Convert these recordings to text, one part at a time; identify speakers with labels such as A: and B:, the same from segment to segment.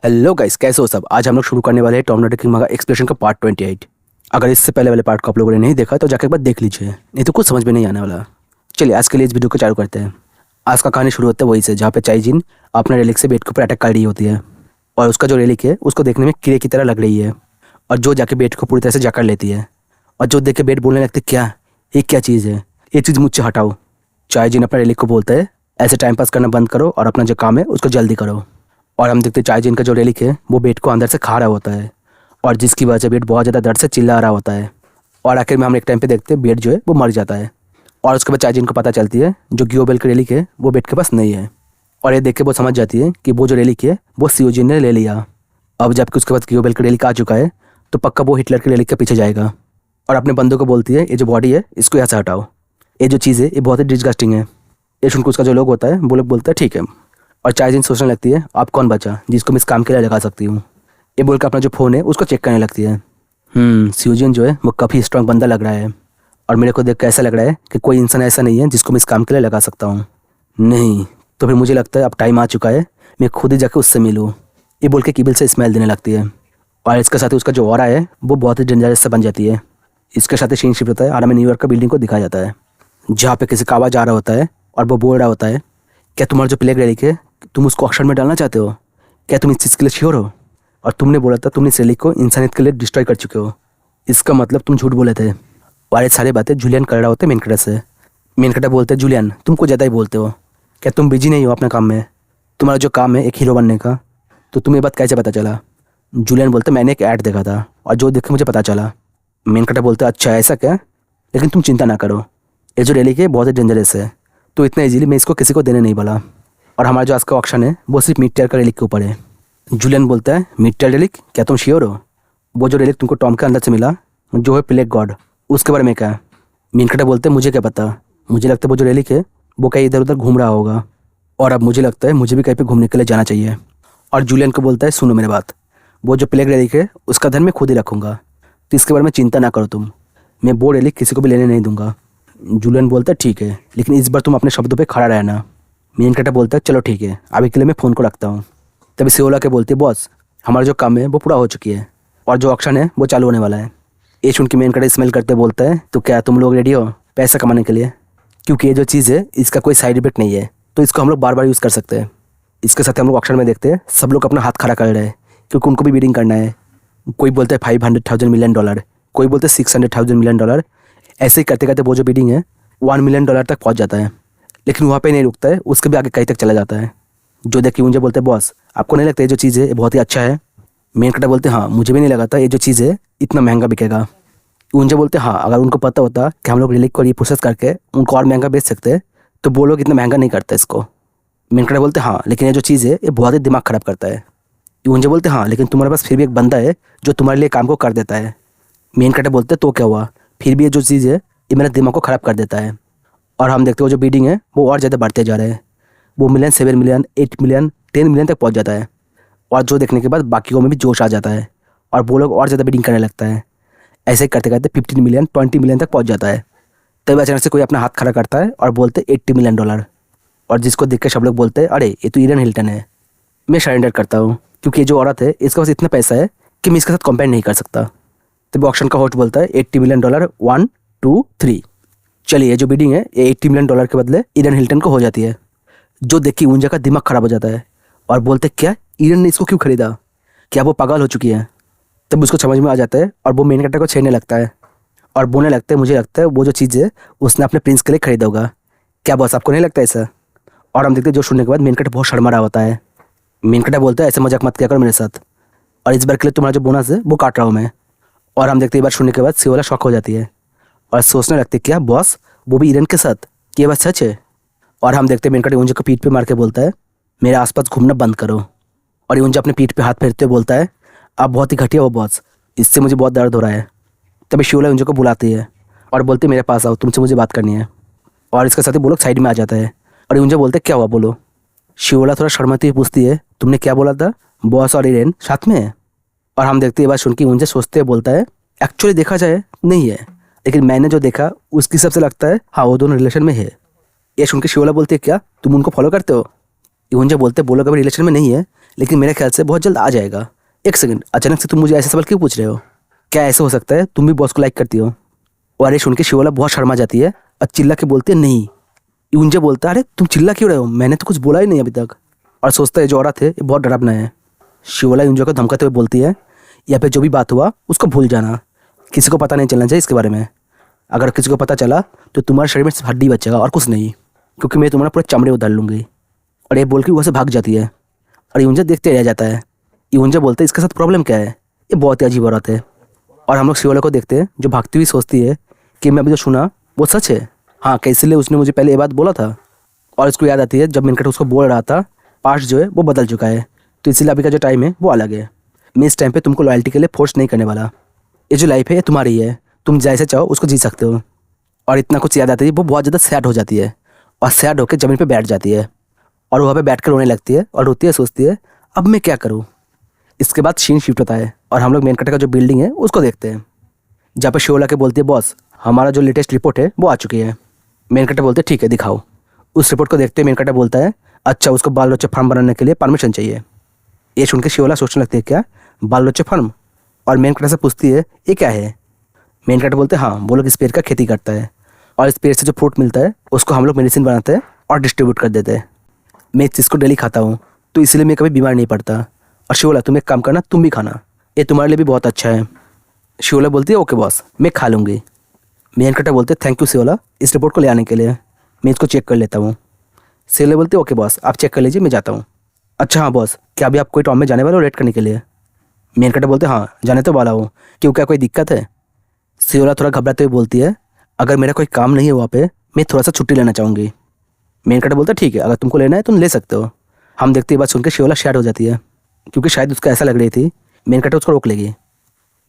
A: Hello guys, कैसे हो सब। आज हम लोग शुरू करने वाले हैं टॉर्नेडो किंग मगा एक्सप्रेशन का पार्ट 28। अगर इससे पहले वाले पार्ट को आप लोगों ने नहीं देखा तो जाकर एक बार देख लीजिए, नहीं तो कुछ समझ में नहीं आने वाला। चलिए आज के लिए इस वीडियो को चालू करते हैं। आज का कहानी शुरू होता है वहीं से जहाँ पे चाइजिन अपने रेलिक से बेट के ऊपर अटैक कर रही होती है और उसका जो रेलिक है उसको देखने में कीड़े की तरह लग रही है और जो जाके बेट को पूरी तरह से जाकर लेती है और जो देख के बेट बोलने लगती क्या ये क्या चीज़ है, ये चीज़ मुझसे हटाओ। चाइजिन अपना रेलिक को बोलता है ऐसे टाइम पास करना बंद करो और अपना जो काम है उसको जल्दी करो। और हम देखते चाइजिन का जो रेलिक है वो बेट को अंदर से खा रहा होता है और जिसकी वजह से बेट बहुत ज़्यादा दर्द से चिल्ला रहा होता है और आखिर में हम एक टाइम पे देखते हैं बेट जो है वो मर जाता है। और उसके बाद चाइजिन को पता चलती है जो ग्योबेल की रेलिक है वो बेट के पास नहीं है और ये देख के वो समझ जाती है कि वो जो रेलिक है वो सियोजिन ने ले लिया। अब जबकि उसके बाद ग्योबेल की रेलिक आ चुका है तो पक्का वो हिटलर की रेलिक के पीछे जाएगा और अपने बंदों को बोलती है ये जो बॉडी है इसको यहाँ से हटाओ, ये जो चीज़ है ये बहुत ही डिस्गस्टिंग है। ये सुनकर उसका जो लोग होता है वो लोग बोलता है ठीक है। और चाइजिन सोचने लगती है आप कौन बचा जिसको मैं इस काम के लिए लगा सकती हूँ। ये बोलकर अपना जो फ़ोन है उसको चेक करने लगती है। सियोजिन जो है वो काफ़ी स्ट्रांग बंदा लग रहा है और मेरे को देख कर ऐसा लग रहा है कि कोई इंसान ऐसा नहीं है जिसको मैं इस काम के लिए लगा सकता हूँ। नहीं तो फिर मुझे लगता है अब टाइम आ चुका है मैं खुद ही जाकर उससे मिलूँ। ये बोल के कीबिल से स्मेल देने लगती है और इसके साथ ही उसका जो ऑरा है वो बहुत ही डेंजरस सा बन जाती है। इसके साथ ही सीन शिफ्ट होता है और हमें न्यूयॉर्क का बिल्डिंग को दिखाया जाता है जहाँ पे किसी का आवाज़ आ रहा होता है और वो बोल रहा होता है क्या तुम्हारा जो प्लेग रेलिक है तुम उसको ऑक्शन में डालना चाहते हो, क्या तुम इस चीज़ के लिए श्योर हो। और तुमने बोला था तुमने इस रेलिक को इंसानियत के लिए डिस्ट्रॉय कर चुके हो, इसका मतलब तुम झूठ बोले थे। और ये सारी बातें जूलियन कर रहा होता है मेनकटा से। मेनकटा बोलते हैं जूलियन तुमको ज़्यादा ही बोलते हो, क्या तुम बिजी नहीं हो अपने काम में, तुम्हारा जो काम है एक हीरो बनने का, तो तुम्हें बात कैसे पता चला। जूलियन बोलते मैंने एक ऐड देखा था और जो देख के मुझे पता चला। मेनकटा बोलते अच्छा ऐसा क्या, लेकिन तुम चिंता ना करो ये जो रेलिक है बहुत ही डेंजरस है तो इतना इजीली मैं इसको किसी को देने नहीं वाला। और हमारा जो आज का ऑप्शन है वो सिर्फ मिड टियर का रेलिक के ऊपर है। जूलियन बोलता है मिड टियर रेलिक, क्या तुम श्योर हो वो जो रेलिक तुमको टॉम के अंदर से मिला जो है प्लेग गॉड उसके बारे में क्या। मेनकटा बोलते हैं मुझे क्या पता, मुझे लगता है वो जो रेलिक है वो कहीं इधर उधर घूम रहा होगा और अब मुझे लगता है मुझे भी कहीं पर घूमने के लिए जाना चाहिए। और जूलियन को बोलता है सुनो मेरी बात, वो जो प्लेग रेलिक है उसका धन मैं खुद ही रखूँगा तो इसके बारे में चिंता ना करो तुम, मैं वो रेलिक किसी को भी लेने नहीं दूंगा। जूलियन बोलता है ठीक है लेकिन इस बार तुम अपने शब्दों पे खड़ा रहना। मेनकटा बोलता है चलो ठीक है अभी के लिए मैं फ़ोन को रखता हूँ। तभी सियोला के बोलती है बॉस हमारा जो काम है वो पूरा हो चुकी है और जो ऑक्शन है वो चालू होने वाला है। ये सुन के मेनकटा स्मेल करते बोलता है तो क्या तुम लोग रेडी हो पैसा कमाने के लिए, क्योंकि ये जो चीज़ है इसका कोई साइड इफेक्ट नहीं है तो इसको हम लोग बार बार यूज़ कर सकते हैं। इसके साथ हम लोग ऑक्शन में देखते हैं सब लोग अपना हाथ खड़ा कर रहे हैं क्योंकि उनको भी बिडिंग करना है। कोई बोलते हैं $500,000 मिलियन, कोई बोलते हैं $600,000 मिलियन। ऐसे ही करते करते वो जो बिडिंग है $1 मिलियन तक पहुंच जाता है, लेकिन वहाँ पे नहीं रुकता है, उसके भी आगे कहीं तक चला जाता है। जो देख के मुझे बोलते हैं बॉस आपको नहीं लगता ये जो चीज़ है ये बहुत ही अच्छा है। मेनकटा बोलते हैं हाँ मुझे भी नहीं लगा था ये जो चीज़ है इतना महंगा बिकेगा। मुझे बोलते हैं हाँ अगर उनको पता होता कि हम लोग रेलिक को रिप्रोसेस करके उनको और महंगा बेच सकते हैं तो वो लोग इतना महंगा नहीं करते इसको। मेनकटा बोलते हैं हाँ लेकिन ये जो चीज़ है ये बहुत ही दिमाग ख़राब करता है। मुझे बोलते हैं हाँ लेकिन तुम्हारे पास फिर भी एक बंदा है जो तुम्हारे लिए काम को कर देता है। मेनकटा बोलते हैं तो क्या हुआ, फिर भी ये जो चीज़ है ये मेरे दिमाग को ख़राब कर देता है। और हम देखते हो जो बीडिंग है वो और ज़्यादा बढ़ते जा रहे हैं, वो मिलियन 7 मिलियन 8 मिलियन 10 मिलियन तक पहुंच जाता है। और जो देखने के बाद बाकियों में भी जोश आ जाता है और वो लोग और ज़्यादा बीडिंग करने लगता है। ऐसे ही करते करते 15 मिलियन 20 मिलियन तक पहुंच जाता है। तभी अचानक से कोई अपना हाथ खड़ा करता है और बोलते $80 मिलियन और जिसको देख कर सब लोग बोलते हैं अरे ये तो ईडन हिल्टन है, मैं सरेंडर करता हूँ क्योंकि ये जो औरत है इसके पास इतना पैसा है कि मैं इसके साथ कंपेयर नहीं कर सकता। तभी ऑक्शन का होस्ट बोलता है $80 मिलियन 1 2 3। चलिए जो बिडिंग है ये $80 मिलियन के बदले ईडन हिल्टन को हो जाती है। जो देख के ऊंजा का दिमाग खराब हो जाता है और बोलते क्या ईडन ने इसको क्यों खरीदा, क्या वो पागल हो चुकी है। तब उसको समझ में आ जाता है और वो मेनकटा को छेड़ने लगता है और बोलने लगता है मुझे लगता है वो जो चीज़ है उसने अपने प्रिंस के लिए खरीदा होगा, क्या बॉस आपको नहीं लगता ऐसा। और हम देखते हैं जो सुनने के बाद मेनकटा बहुत शर्मा रहा होता है। मेनकटा बोलता है ऐसे मजाक मत किया करो मेरे साथ और इस बार के लिए तुम्हारा जो बोनस है वो काट रहा हूँ मैं। और हम देखते हैं ये बात सुनने के बाद सियोला शॉक हो जाती है और सोचने लगते क्या बॉस वो भी ईरन के साथ, कि ये बात सच है। और हम देखते हैं मेनकटा यूंजा को पीठ पे मार के बोलता है मेरे आसपास घूमना बंद करो। और यूंजा अपने पीठ पे हाथ फेरते हुए बोलता है आप बहुत ही घटिया हो बॉस, इससे मुझे बहुत दर्द हो रहा है। तभी शिवला यूंजा को बुलाती है और बोलती मेरे पास आओ तुमसे मुझे बात करनी है। और इसके साथ ही वो लोग साइड में आ जाता है और यूंजा बोलते क्या हुआ बोलो। शिवला थोड़ा शर्माती हुई पूछती है तुमने क्या बोला था बॉस और ईरेन साथ में है। और हम देखते ये बात सुन के यूंजा सोचते हुए बोलता है एक्चुअली देखा जाए नहीं है, लेकिन मैंने जो देखा उसके हिसाब से लगता है हाँ वो दोनों रिलेशन में है। ये सुन के शिवला बोलती है क्या तुम उनको फॉलो करते हो। यूंजा बोलते वो लोग अभी रिलेशन में नहीं है लेकिन मेरे ख्याल से बहुत जल्द आ जाएगा। एक सेकंड, अचानक से तुम मुझे ऐसे सवाल क्यों पूछ रहे हो? क्या ऐसे हो सकता है तुम भी बॉस को लाइक करती हो? और ये सुन के शिवला बहुत शर्मा जाती है और चिल्ला के बोलती है नहीं। यूंजा बोलता है अरे तुम चिल्ला क्यों रहे हो, मैंने तो कुछ बोला ही नहीं अभी तक। और सोचता है जो औरत है ये बहुत डरावना है। शिवला यूंजा को धमकाते हुए बोलती है या फिर जो भी बात हुआ उसको भूल जाना, किसी को पता नहीं चलना चाहिए इसके बारे में। अगर किसी को पता चला तो तुम्हारे शरीर में सिर्फ हड्डी बचेगा और कुछ नहीं, क्योंकि मैं तुम्हारा पूरे चमड़े उतार लूँगी। और ये बोल के वहाँ से भाग जाती है और यूंजा देखते रह जाता है। यूंजा बोलते है इसके साथ प्रॉब्लम क्या है, ये बहुत ही अजीब औरत है। और हम लोग शिवला को देखते हैं जो भागती हुई सोचती है कि मैं अभी जो सुना वो सच है। हाँ, कैसे लिए उसने मुझे पहले ये बात बोला था। और इसको याद आती है जब मेनकट उसको बोल रहा था पास्ट जो है वो बदल चुका है, तो इसीलिए अभी का जो टाइम है वो अलग है। मैं इस टाइम पे तुमको लॉयल्टी के लिए फोर्स नहीं करने वाला। ये जो लाइफ है ये तुम्हारी है, तुम जैसे चाहो उसको जी सकते हो। और इतना कुछ याद आता है वो बहुत ज़्यादा सैड हो जाती है और सैड होकर ज़मीन पे बैठ जाती है और वहाँ पे बैठ कर रोने लगती है और रोती है, सोचती है अब मैं क्या करूँ। इसके बाद सीन शिफ्ट होता है और हम लोग मेनकट का जो बिल्डिंग है उसको देखते हैं, जहाँ पे शिवला के बोलती है बॉस हमारा जो लेटेस्ट रिपोर्ट है वो आ चुकी है। मेनकटा बोलते हैं ठीक है दिखाओ। उस रिपोर्ट को देखते मेनकटा बोलता है अच्छा उसको बाल बच्चे फार्म बनाने के लिए परमिशन चाहिए। ये सुन के शिवला सोचने लगती है क्या बाल बच्चे फार्म, और मेनकटा से पूछती है ये क्या है। मेनकटा बोलते हैं हाँ वो लोग इस पेड़ का खेती करता है और इस पेड़ से जो फ्रूट मिलता है उसको हम लोग मेडिसिन बनाते हैं और डिस्ट्रीब्यूट कर देते हैं। मैं इस चीज़ को डेली खाता हूँ तो इसलिए मैं कभी बीमार नहीं पड़ता। और शिवला तुम एक काम करना, तुम भी खाना, ये तुम्हारे लिए भी बहुत अच्छा है। शिवला बोलती है ओके बॉस मैं खा लूँगी। मेनकटा बोलते थैंक यू शिवला इस रिपोर्ट को ले आने के लिए, मैं इसको चेक कर लेता हूँ। शिवला बोलते ओके बॉस आप चेक कर लीजिए मैं जाता हूँ। अच्छा हाँ बॉस क्या अभी आप कोई टॉम में जाने वाले हो रेड करने के लिए? मेनकटा बोलते हाँ जाने तो वाला हूँ, क्यों क्या कोई दिक्कत है? शिवला थोड़ा घबराते हुए बोलती है अगर मेरा कोई काम नहीं है वहाँ पे मैं थोड़ा सा छुट्टी लेना चाहूँगी। मेनकटा बोलता ठीक है अगर तुमको लेना है तुम ले सकते हो। हम देखते ही बात सुन के शिवला शैड हो जाती है, क्योंकि शायद उसको ऐसा लग रही थी मेनकटा उसको रोक लेगी।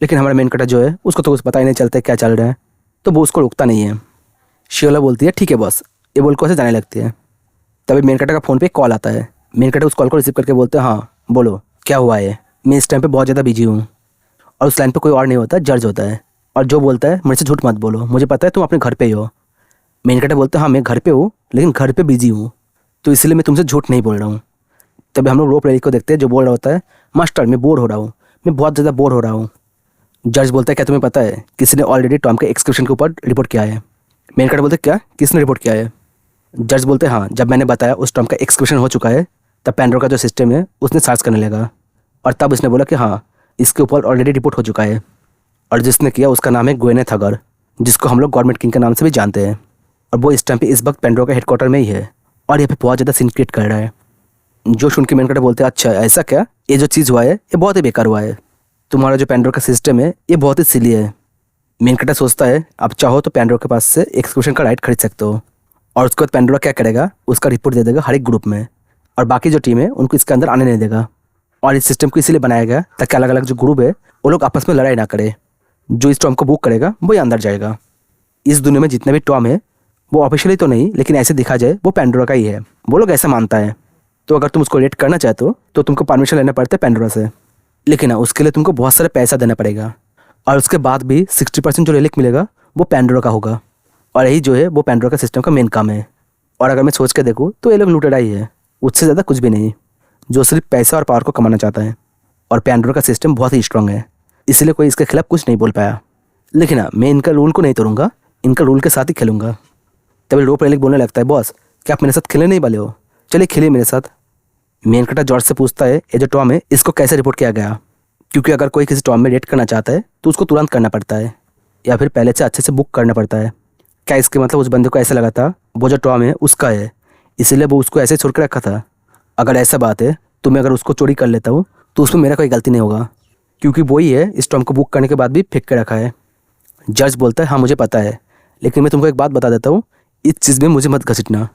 A: लेकिन हमारा मेनकटा जो है उसको तो कुछ पता ही नहीं चलता क्या चल रहा है, तो वो उसको रोकता नहीं है। शिवला बोलती है ठीक है बॉस, ये बोल के जाने लगती है। तभी मेनकटा का फ़ोन पे कॉल आता है। मेनकटा उस कॉल को रिसीव करके बोलते हैं हाँ बोलो क्या हुआ है, मैं इस टाइम पे बहुत ज़्यादा बिजी हूँ। और उस लाइन पे कोई और नहीं होता, जज होता है और जो बोलता है मुझसे झूठ मत बोलो, मुझे पता है तुम अपने घर पे ही हो। मेनकटा बोलते हैं हाँ मैं घर पे हूँ लेकिन घर पे बिजी हूँ, तो इसलिए मैं तुमसे झूठ नहीं बोल रहा हूँ। तभी हम लोग रोप रेडी को देखते हैं जो बोल रहा होता है मास्टर मैं बोर हो रहा हूँ, मैं बहुत ज़्यादा बोर हो रहा हूँ। जज बोलता है क्या तुम्हें पता है किसी ने ऑलरेडी टॉम के एक्सक्यूशन के ऊपर रिपोर्ट किया है? मेनकटा बोलते क्या किसने रिपोर्ट किया है? जज बोलते हाँ जब मैंने बताया उस टॉम का एक्सक्यूशन हो चुका है तब पैंडोरा का जो सिस्टम है उसने सर्च करने लगा और तब उसने बोला कि हाँ इसके ऊपर ऑलरेडी रिपोर्ट हो चुका है और जिसने किया उसका नाम है ग्वेनेथ अगर, जिसको हम लोग गवर्नमेंट किंग के नाम से भी जानते हैं। और वो इस टाइम पे इस वक्त पैंडोरा का हेडक्वार्टर में ही है और यहाँ पे बहुत ज़्यादा सीन क्रिएट कर रहा है। जो सुन के मेनकटा बोलते हैं अच्छा ऐसा क्या, ये जो चीज़ हुआ है ये बहुत ही बेकार हुआ है, तुम्हारा जो पैंडोरा का सिस्टम है ये बहुत ही सिली है। मेनकटा सोचता है आप चाहो तो पैंडोरा के पास से एक्सक्यूशन का राइट खरीद सकते हो और उसके बाद पैंडोरा क्या करेगा उसका रिपोर्ट दे देगा हर एक ग्रुप में और बाकी जो टीम है उनको इसके अंदर आने नहीं देगा। और इस सिस्टम को इसीलिए बनाया गया ताकि अलग अलग जो ग्रुप है वो लोग आपस में लड़ाई ना करे, जो इस टॉम को बुक करेगा वही अंदर जाएगा। इस दुनिया में जितने भी टॉम है वो ऑफिशियली तो नहीं लेकिन ऐसे दिखा जाए वो पैंडोरा का ही है, वो लोग ऐसा मानता है। तो अगर तुम उसको रेट करना चाहते हो तो तुमको परमिशन लेना पड़ता है पैंडोरा से, लेकिन ना उसके लिए तुमको बहुत सारा पैसा देना पड़ेगा और उसके बाद भी 60% जो रेलिक मिलेगा वो पैंडोरा का होगा। और यही जो है वो पैंडोरा का सिस्टम का मेन काम है। और अगर मैं सोच के देखूँ तो ये लोग लुटेरा ही है, उससे ज़्यादा कुछ भी नहीं, जो सिर्फ पैसा और पावर को कमाना चाहता है। और पैंडोरा का सिस्टम बहुत ही स्ट्रांग है, इसलिए कोई इसके खिलाफ कुछ नहीं बोल पाया। लेकिन हाँ मैं इनका रूल को नहीं तोड़ूंगा, इनका रूल के साथ ही खेलूंगा। तभी रोप रेलिक बोलने लगता है बॉस क्या आप मेरे साथ खेलने नहीं वाले हो, चलिए खेलिए मेरे साथ। मेनकटा जॉर्ज से पूछता है ये जो टॉम है इसको कैसे रिपोर्ट किया गया, क्योंकि अगर कोई किसी टॉम में रेट करना चाहता है तो उसको तुरंत करना पड़ता है या फिर पहले से अच्छे से बुक करना पड़ता है। क्या इसके मतलब उस बंदे को ऐसा लगा था वो जो टॉम है उसका है, इसीलिए वो उसको ऐसे छोड़ के रखा था? अगर ऐसा बात है तो मैं अगर उसको चोरी कर लेता हूँ तो उसमें मेरा कोई गलती नहीं होगा, क्योंकि वही है इस टॉम को बुक करने के बाद भी फेंक के रखा है। जज बोलता है हाँ मुझे पता है, लेकिन मैं तुमको एक बात बता देता हूँ, इस चीज़ में मुझे मत घसीटना।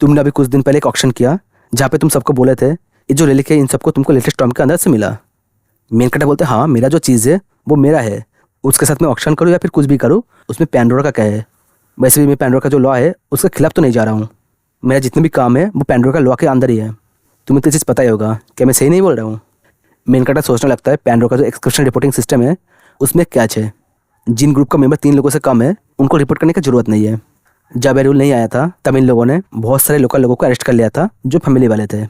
A: तुमने अभी कुछ दिन पहले एक ऑक्शन किया जहाँ पे तुम सबको बोले थे ये जो रेलिक है इन सबको तुमको लेटेस्ट टॉम के अंदर से मिला। मेनकटा बोलते हाँ मेरा जो चीज़ है वो मेरा है, उसके साथ मैं ऑक्शन करूँ या फिर कुछ भी करूँ उसमें पैंडोरा का क्या है। वैसे भी मैं पैंडोरा का जो लॉ है उसके खिलाफ तो नहीं जा रहा हूँ, मेरा जितने भी काम है वो पैंडोरा का लॉ के अंदर ही है। तुम्हें तो चीज़ पता ही होगा, क्या मैं सही नहीं बोल रहा हूँ? मेनकटा सोचने लगता है पैंडोरा का जो एक्सक्यूशन रिपोर्टिंग सिस्टम है उसमें कैच है, जिन ग्रुप का मेंबर 3 लोगों से कम है उनको रिपोर्ट करने की जरूरत नहीं है। जब ये रूल नहीं आया था तब इन लोगों ने बहुत सारे लोकल लोगों को अरेस्ट कर लिया था जो फैमिली वाले थे।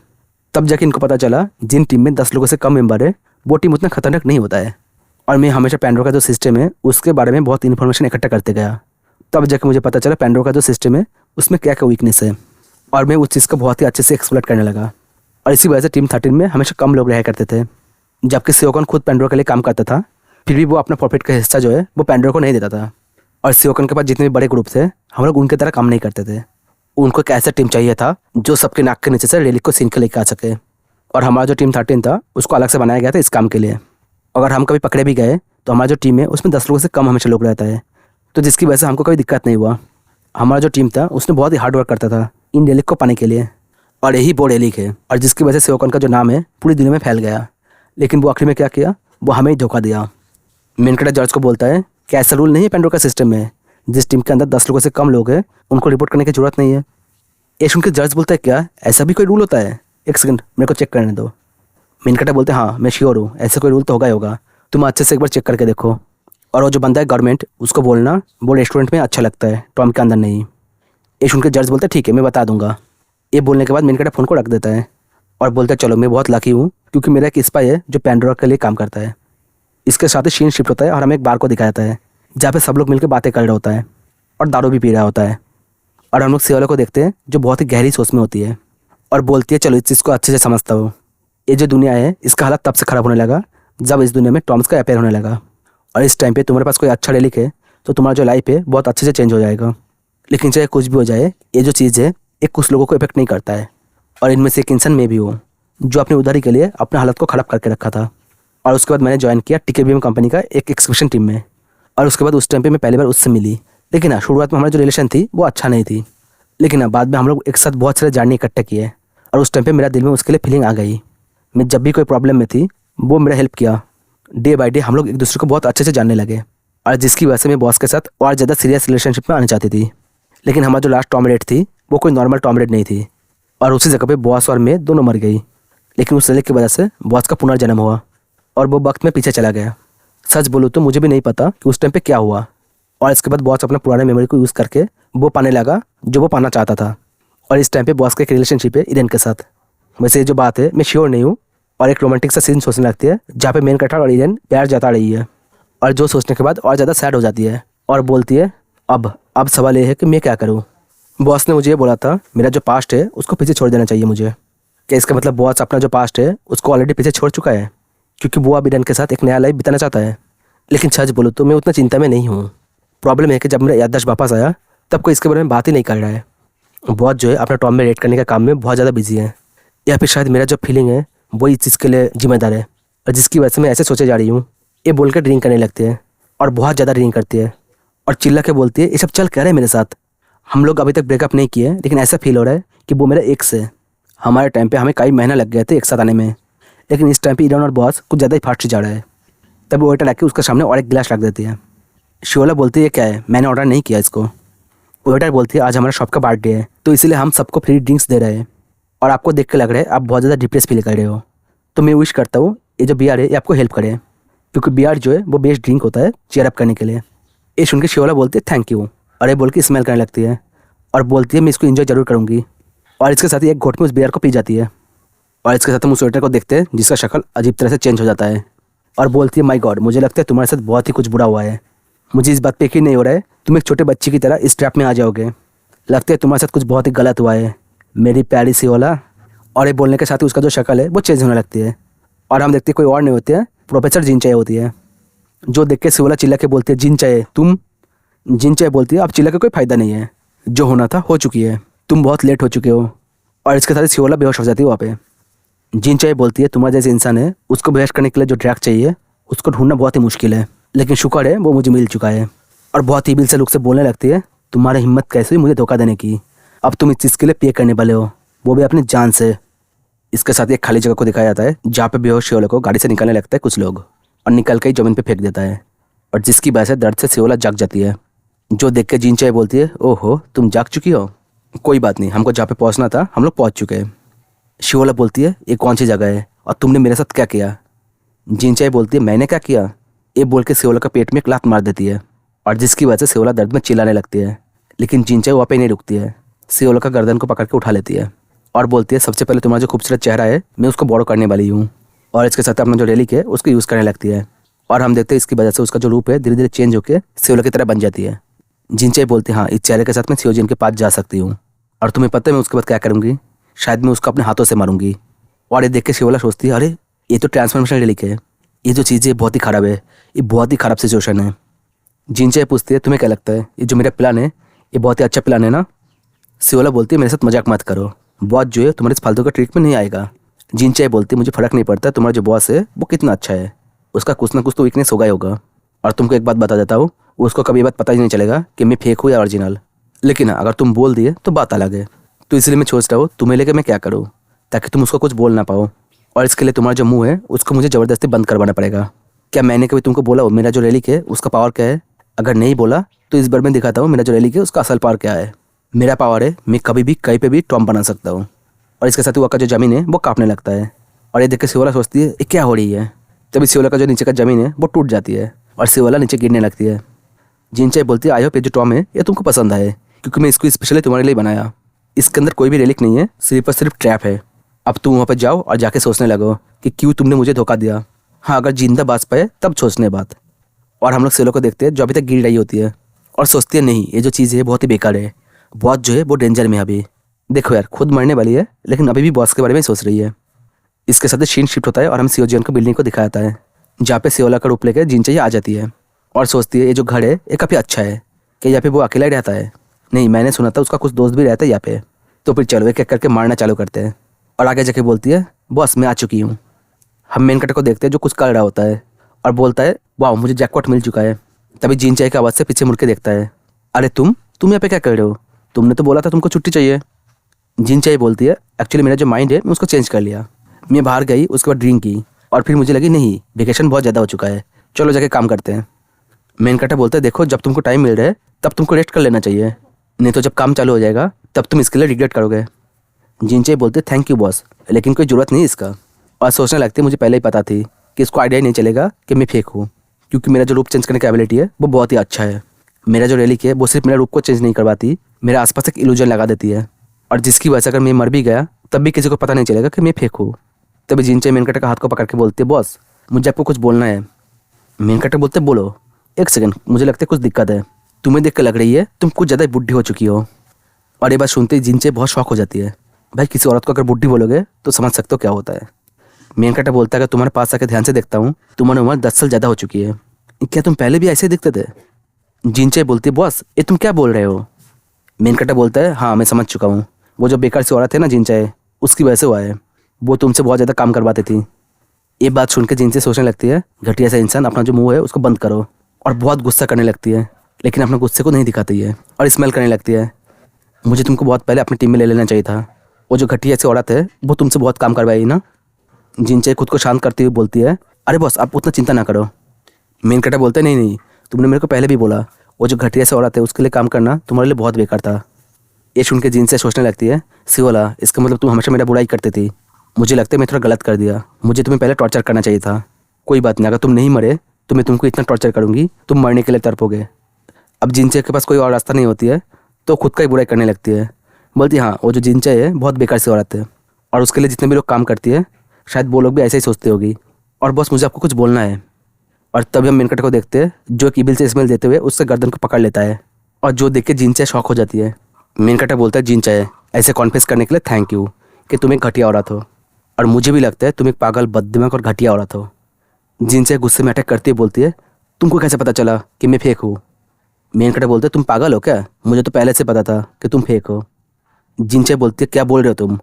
A: तब जाके इनको पता चला जिन टीम में 10 लोगों से कम मेंबर है वो टीम उतना खतरनाक नहीं होता है। और मैं हमेशा पैंडोरा का जो सिस्टम है उसके बारे में बहुत इन्फॉर्मेशन इकट्ठा करते गया। तब जाके मुझे पता चला पैंडोरा का जो सिस्टम है उसमें क्या क्या वीकनेस है, और मैं उस चीज़ को बहुत ही अच्छे से एक्सप्लोर करने लगा। और इसी वजह से टीम 13 में हमेशा कम लोग रहा करते थे, जबकि सियोकन खुद पैंडोरा के लिए काम करता था, फिर भी वो अपना प्रॉफिट का हिस्सा जो है वो पैंडोरा को नहीं देता था। और सियोकन के पास जितने भी बड़े ग्रुप थे हम लोग उनकी तरह काम नहीं करते थे। उनको एक ऐसा टीम चाहिए था जो सबके नाक के नीचे से रेलिक को सीन के लेकर आ सके। और हमारा जो टीम 13 था उसको अलग से बनाया गया था इस काम के लिए। अगर हम कभी पकड़े भी गए तो हमारा जो टीम है उसमें 10 लोगों से कम हमेशा लोग रहता है, तो जिसकी वजह से हमको कोई दिक्कत नहीं हुआ। हमारा जो टीम था उसने बहुत ही हार्ड वर्क करता था इन रेलिक को पाने के लिए, और यही वो रेलिक है, और जिसकी वजह से सियोकन का जो नाम है पूरी दुनिया में फैल गया। लेकिन वो आखिर में क्या किया, वो हमें ही धोखा दिया। मेनकटा जॉर्ज को बोलता है कि ऐसा रूल नहीं है पैंडोरा का सिस्टम में, जिस टीम के अंदर 10 लोगों से कम लोग हैं उनको रिपोर्ट करने की जरूरत नहीं है। ये सुन के जज बोलता है क्या ऐसा भी कोई रूल होता है, एक सेकंड मेरे को चेक करने दो। मेनकटा बोलते हैं हाँ मैं श्योर हूँ, ऐसा कोई रूल तो होगा ही होगा, तुम अच्छे से एक बार चेक करके देखो। और वो जो बंदा है गवर्नमेंट उसको बोलना वो रेस्टोरेंट में अच्छा लगता है, टॉम के अंदर नहीं। ये सुन के जज बोलता है ठीक है मैं बता दूंगा। ये बोलने के बाद मेनकटा फ़ोन को रख देता है और बोलता है चलो मैं बहुत लकी हूँ क्योंकि मेरा एक स्पाई है जो पैंडोरा के लिए काम करता है। इसके साथ ही सीन शिफ्ट होता है और हमें एक बार को दिखाया जाता है जहाँ पे सब लोग मिलकर बातें कर रहा होता है और दारू भी पी रहा होता है। और हम लोग सियोला को देखते हैं जो बहुत ही गहरी सोच में होती है और बोलती है चलो इस चीज़ को अच्छे से समझता हूँ। ये जो दुनिया है इसका हालत तब से ख़राब होने लगा जब इस दुनिया में टॉम्स का अफेयर होने लगा, और इस टाइम पे तुम्हारे पास कोई अच्छा रेलिक है तो तुम्हारा जो लाइफ है बहुत अच्छे से चेंज हो जाएगा। लेकिन चाहे कुछ भी हो जाए ये जो चीज़ है ये कुछ लोगों को इफेक्ट नहीं करता है, और इनमें से एक इंसान में भी हूँ जो अपनी उधारी के लिए अपने हालत को ख़राब करके रखा था। और उसके बाद मैंने ज्वाइन किया टीकेबीएम कंपनी का एक एक्सक्यूशन टीम में, और उसके बाद उस टाइम पे मैं पहली बार उससे मिली। लेकिन हाँ शुरुआत में हमारी जो रिलेशन थी वो अच्छा नहीं थी, लेकिन हाँ बाद में हम लोग एक साथ बहुत सारे जर्नी इकट्ठे किए, और उस टाइम पे मेरा दिल में उसके लिए फीलिंग आ गई। मैं जब भी कोई प्रॉब्लम में थी वो मेरा हेल्प किया। डे बाय डे हम लोग एक दूसरे को बहुत अच्छे से जानने लगे, और जिसकी वजह से मैं बॉस के साथ और ज़्यादा सीरियस रिलेशनशिप में आना चाहती थी। लेकिन हमारा जो लास्ट टॉम रेड थी वो कोई नॉर्मल टॉम रेड नहीं थी, और उसी जगह पे बॉस और मैं दोनों मर गई। लेकिन उस रेलिक की वजह से बॉस का पुनर्जन्म हुआ और वो वक्त में पीछे चला गया। सच बोलूँ तो मुझे भी नहीं पता कि उस टाइम पे क्या हुआ, और इसके बाद बॉस अपना पुराने मेमोरी को यूज़ करके वो पाने लगा जो वो पाना चाहता था। और इस टाइम पे बॉस का एक रिलेशनशिप है इरेन के साथ। वैसे ये जो बात है मैं श्योर नहीं हूँ, और एक रोमांटिक सा सीन सोचने लगती है जहाँ पे मेन कैरेक्टर और इरेन प्यार जता रही है, और जो सोचने के बाद और ज़्यादा सैड हो जाती है और बोलती है अब सवाल ये है कि मैं क्या करूँ। बॉस ने मुझे ये बोला था मेरा जो पास्ट है उसको पीछे छोड़ देना चाहिए मुझे। क्या इसका मतलब बॉस अपना जो पास्ट है उसको ऑलरेडी पीछे छोड़ चुका है क्योंकि वो अब इरेन के साथ एक नया लाइफ बिताना चाहता है। लेकिन सच बोलूँ तो मैं उतना चिंता में नहीं हूँ। प्रॉब्लम है कि जब मेरा याददाश्त वापस आया तब कोई इसके बारे में बात ही नहीं कर रहा है। बॉस जो है अपना टॉम में रेड करने का काम में बहुत ज़्यादा बिजी है, या फिर शायद मेरा जो फीलिंग है वो इस चीज़ के लिए जिम्मेदार है, और जिसकी वजह से मैं ऐसे सोचे जा रही हूँ। ये बोल कर ड्रिंक करने लगती है और बहुत ज़्यादा ड्रिंक करती है और चिल्ला के बोलती है ये सब चल क्या रहा है मेरे साथ। हम लोग अभी तक ब्रेकअप नहीं किए, लेकिन ऐसा फील हो रहा है कि वो मेरा एक्स है। हमारे टाइम पे हमें कई महीना लग गए थे एक साथ आने में, लेकिन इस टाइम पे इरन और बॉस कुछ ज़्यादा ही फास्ट जा रहा है। तब वो वेटर आके उसके सामने और एक गिलास रख देती है। शिवला बोलती है क्या है, मैंने ऑर्डर नहीं किया इसको। वेटर बोलती है आज हमारा शॉप का बर्थडे है तो इसीलिए हम सबको फ्री ड्रिंक्स दे रहे हैं, और आपको देख के लग रहा है आप बहुत ज़्यादा डिप्रेस फील कर रहे हो, तो मैं विश करता हूँ ये जो बियर है ये आपको हेल्प करे, क्योंकि बियर जो है वो बेस्ट ड्रिंक होता है चेयर अप करने के लिए। ये सुन के शिवला बोलती है थैंक यू, और ये बोल के स्मेल करने लगती है और बोलती है मैं इसको इन्जॉय जरूर करूँगी, और इसके साथ ही एक घोट में उस बियर को पी जाती है। और इसके साथ हम उस वेटर को देखते हैं जिसका शक्ल अजीब तरह से चेंज हो जाता है, और बोलती है माय गॉड मुझे लगता है तुम्हारे साथ बहुत ही कुछ बुरा हुआ है। मुझे इस बात पे यकीन नहीं हो रहा है तुम एक छोटे बच्चे की तरह इस ट्रैप में आ जाओगे। लगता है तुम्हारे साथ कुछ बहुत ही गलत हुआ है मेरी प्यारी सियोला। और ये बोलने के साथ ही उसका जो शक्ल है वो चेंज होने लगती है, और हम देखते कोई और नहीं होते हैं प्रोफेसर जिनचाए होती है, जो देख के सियोला चिल्ला के बोलती है जिनचाए तुम। जिनचाए बोलती है अब चिल्ला के कोई फ़ायदा नहीं है, जो होना था हो चुकी है, तुम बहुत लेट हो चुके हो। और इसके साथ ही सियोला बेहोश हो जाती है वहाँ पे। जिनचाए बोलती है तुम्हारा जैसे इंसान है उसको बेहोश करने के लिए जो ड्रग चाहिए उसको ढूंढना बहुत ही मुश्किल है, लेकिन शुक्र है वो मुझे मिल चुका है। और बहुत ही बिल से लुक से बोलने लगती है तुम्हारी हिम्मत कैसे हुई मुझे धोखा देने की, अब तुम इस चीज़ के लिए पे करने वाले हो, वो भी अपनी जान से। इसके साथ एक खाली जगह को दिखाया जाता है जहाँ पे बेहोश शिवला को गाड़ी से निकालने लगता है कुछ लोग, और निकल के ज़मीन पे फेंक देता है, और जिसकी वजह से दर्द से शिवला जाग जाती है। जो देख के जिनचाए बोलती है ओहो तुम जाग चुकी हो, कोई बात नहीं हमको जहाँ पे पहुँचना था हम लोग पहुँच चुके हैं। शिवला बोलती है ये कौन सी जगह है और तुमने मेरे साथ क्या किया। जिनचाए बोलती है मैंने क्या किया, ये बोल के शिवला का पेट में एक लात मार देती है, और जिसकी वजह से शिवला दर्द में चिल्लाने लगती है। लेकिन जिनचाए वहाँ पे नहीं रुकती है, शिवला का गर्दन को पकड़ के उठा लेती है और बोलती है सबसे पहले तुम्हारा जो खूबसूरत चेहरा है मैं उसको बोरो करने वाली हूँ। और इसके साथ अपना जो रेलिक है उसको यूज़ करने लगती है। और हम देखते हैं इसकी वजह से उसका जो रूप है धीरे धीरे चेंज होकर सियोला की तरह बन जाती है। जिनचे बोलते हैं हाँ इस चेहरे के साथ मैं सियोजिन के पास जा सकती हूँ। और तुम्हें पता है मैं उसके बाद क्या करूँगी? शायद मैं उसको अपने हाथों से मारूंगी। और ये देख के सियोला सोचती है अरे ये तो ट्रांसफॉर्मेशन रेलिक है, ये जो चीज़ है बहुत ही ख़राब है, ये बहुत ही ख़राब सिचुएशन है। जिनचे पूछती है तुम्हें क्या लगता है ये जो मेरा प्लान है ये बहुत ही अच्छा प्लान है ना? सियोला बोलती है मेरे साथ मजाक मत करो, बॉस जो है तुम्हारे इस फालतू का ट्रिक में नहीं आएगा। जिनचे बोलती है मुझे फ़र्क नहीं पड़ता तुम्हारा जो बॉस है वो कितना अच्छा है, उसका कुछ ना कुछ तो वीकनेस होगा ही होगा। और तुमको एक बात बता देता हूँ, उसको कभी ये बात पता ही नहीं चलेगा कि मैं फेक हूँ या ओरिजिनल। लेकिन हाँ, अगर तुम बोल दिए तो बात अलग है। तो इसलिए मैं सोच रहा हूँ तुम्हें लेकर मैं क्या करूँ ताकि तुम उसको कुछ बोल ना पाओ। और इसके लिए तुम्हारा जो मुंह है उसको मुझे ज़बरदस्ती बंद करवाना पड़ेगा। क्या मैंने कभी तुमको बोला हो मेरा जो रेलिक है उसका पावर क्या है? अगर नहीं बोला तो इस बार मैं दिखाता हूँ मेरा जो रेलिक है उसका असल पावर क्या है। मेरा पावर है मैं कभी भी कहीं पे भी टॉम बना सकता हूँ। और इसके साथ ही वो का जो ज़मीन है वो कांपने लगता है। और ये देख के सियोला सोचती है ये क्या हो रही है। तभी सियोला का जो नीचे का ज़मीन है वो टूट जाती है और सियोला नीचे गिरने लगती है। जिनचे बोलती है आई होप ये जो टॉम है ये तुमको पसंद आए, क्योंकि मैं इसको स्पेशली तुम्हारे लिए बनाया। इसके अंदर कोई भी रेलिक नहीं है, सिर्फ और सिर्फ ट्रैप है। अब तुम वहाँ पर जाओ और जाके सोचने लगो कि क्यों तुमने मुझे धोखा दिया। हाँ अगर जिंदा बाज पाए तब सोचने बात। और हम लोग सियोला को देखते हैं जो अभी तक गिर रही होती है और सोचती है नहीं ये जो चीज़ है बहुत ही बेकार है, बॉस जो है वो डेंजर में अभी। देखो यार खुद मरने वाली है लेकिन अभी भी बॉस के बारे में सोच रही है। इसके साथ सीन शिफ्ट होता है और हम सियोजियन को बिल्डिंग को दिखाता है जहाँ पे सियोला का रूप लेकर जिनचे आ जाती है और सोचती है ये जो घर है ये काफ़ी अच्छा है। कि यहाँ पे वो अकेला ही रहता है? नहीं, मैंने सुना था उसका कुछ दोस्त भी रहता है यहाँ पे। तो फिर चलो एक एक करके मारना चालू करते हैं। और आगे जाके बोलती है बॉस मैं आ चुकी हूँ। हम मेन कटर को देखते हैं जो कुछ कर रहा होता है और बोलता है वाह मुझे जैकपॉट मिल चुका है। तभी जीन चाय की आवाज़ से पीछे मुड़ के देखता है अरे तुम यहाँ पे क्या कर रहे हो? तुमने तो बोला था तुमको छुट्टी चाहिए। जीन चाय बोलती है एक्चुअली मेरा जो माइंड है मैं उसको चेंज कर लिया। मैं बाहर गई उसके बाद ड्रिंक की और फिर मुझे लगी नहीं वेकेशन बहुत ज़्यादा हो चुका है, चलो जाके काम करते हैं। मेन कटर बोलता है देखो जब तुमको टाइम मिल रहा है तब तुमको रेस्ट कर लेना चाहिए, नहीं तो जब काम चालू हो जाएगा तब तुम इसके लिए रिग्रेट करोगे। जिनचे बोलते थैंक यू बॉस लेकिन कोई ज़रूरत नहीं इसका। और सोचने लगती है मुझे पहले ही पता थी कि इसको आइडिया ही नहीं चलेगा कि मैं फेक हूँ, क्योंकि मेरा जो रूप चेंज करने की एबिलिटी है वो बहुत ही अच्छा है। मेरा जो रेलिक है वो सिर्फ मेरा रूप को चेंज नहीं करवाती, मेरे आसपास एक इल्यूजन लगा देती है और जिसकी वजह से अगर मैं मर भी गया तब भी किसी को पता नहीं चलेगा कि मैं फेक हूँ। तभी जिनचे मेन कटर का हाथ को पकड़ के बोलती है बॉस मुझे आपको कुछ बोलना है। मेन कटर बोलते बोलो। एक सेकंड मुझे लगता है कुछ दिक्कत है, तुम्हें देख कर लग रही है तुम कुछ ज़्यादा बुढ़ी हो चुकी हो। और ये बात सुनते ही जिनचे बहुत शौक हो जाती है। भाई किसी औरत को अगर बुढ़ी बोलोगे तो समझ सकते हो क्या होता है। मेन कटर बोलता है अगर तुम्हारे पास आकर ध्यान से देखता हूँ तुम्हारी उम्र 10 साल ज़्यादा हो चुकी है, क्या तुम पहले भी ऐसे दिखते थे? जिनचे बोलती है बॉस ये तुम क्या बोल रहे हो? मेन कटर बोलता है हाँ मैं समझ चुका हूँ, वो जो बेकार सी औरत है ना जिनचे उसकी वजह से हुआ है, वो तुमसे बहुत ज़्यादा काम करवाती थी। ये बात सुन के जिनसे सोचने लगती है घटिया सा इंसान अपना जो मुंह है उसको बंद करो। और बहुत गुस्सा करने लगती है लेकिन अपने गुस्से को नहीं दिखाती है और स्मेल करने लगती है मुझे तुमको बहुत पहले अपनी टीम में ले लेना चाहिए था, वो जो घटिया सी औरत है वो तुमसे बहुत काम करवाई ना। जिनचे खुद को शांत करती हुई बोलती है अरे बॉस आप उतना चिंता ना करो। मेन कटर बोलते नहीं नहीं तुमने मेरे को पहले भी बोला वो जो घटिया सी औरत है उसके लिए काम करना तुम्हारे लिए बहुत बेकार था। ये सुन के जिनसे सोचने लगती है सियोला इसका मतलब तुम हमेशा मेरा बुराई करती थी, मुझे लगता है मैं थोड़ा गलत कर दिया, मुझे तुम्हें पहले टॉर्चर करना चाहिए था। कोई बात नहीं, अगर तुम नहीं मरे तो मैं तुमको इतना टॉर्चर करूँगी तुम मरने के लिए तड़पोगे। अब जिनचे के पास कोई और रास्ता नहीं होती है तो खुद का ही बुराई करने लगती है। बोलती है हाँ वो जो जिनचे है बहुत बेकार सी औरत है और उसके लिए जितने भी लोग काम करती है शायद वो लोग भी ऐसे ही सोचते होगी। और बॉस मुझे आपको कुछ बोलना है। और तभी हम मेनकट को देखते हैं जो एक ईविल से स्मेल देते हुए उससे गर्दन को पकड़ लेता है और जो देख के जिनचे शॉक हो जाती है। मेनकटा बोलता है जिनचे ऐसे कॉन्फेस करने के लिए थैंक यू कि तुम एक घटिया औरत हो और मुझे भी लगता है तुम एक पागल बददिमाग और घटिया औरत हो। जिनसे गुस्से में अटैक करती है बोलती है तुमको कैसे पता चला कि मैं फेक हूँ? मेनकटा बोलते तुम पागल हो क्या, मुझे तो पहले से पता था कि तुम फेक हो। जिनचे बोलती है क्या बोल रहे हो तुम,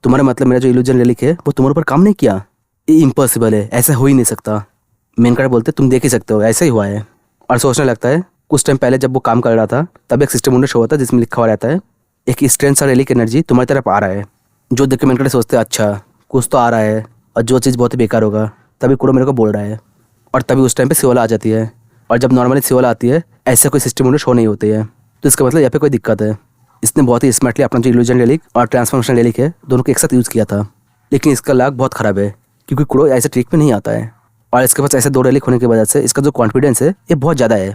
A: तुम्हारा मतलब मेरा जो इल्यूजन रेलिक है वो तुम्हारे ऊपर काम नहीं किया? ये इम्पॉसिबल है, ऐसा हो ही नहीं सकता। मेनकटा बोलते तुम देख ही सकते हो ऐसा ही हुआ है। और सोचने लगता है कुछ टाइम पहले जब वो काम कर रहा था तब एक सिस्टम शो होता है जिसमें लिखा हुआ रहता है एक स्ट्रेंथ सा रेलिक एनर्जी तुम्हारी तरफ आ रहा है। जो देख के मेनकटा सोचते हैं अच्छा कुछ तो आ रहा है और जो चीज़ बहुत ही बेकार होगा। तभी कुरो मेरे को बोल रहा है और तभी उस टाइम पे सियोला आ जाती है। और जब नॉर्मली सियोला आती है ऐसा कोई सिस्टम शो नहीं होती है, तो इसका मतलब यहाँ पे कोई दिक्कत है। इसने बहुत ही स्मार्टली अपना जो इल्यूजन रेलिक और ट्रांसफॉर्मेशन रेलिक है दोनों को एक साथ यूज़ किया था। लेकिन इसका लाग बहुत ख़राब है क्योंकि कुरो ऐसे ट्रिक में नहीं आता है और इसके पास ऐसे दो रेलिक होने की वजह से इसका जो कॉन्फिडेंस है ये बहुत ज़्यादा है।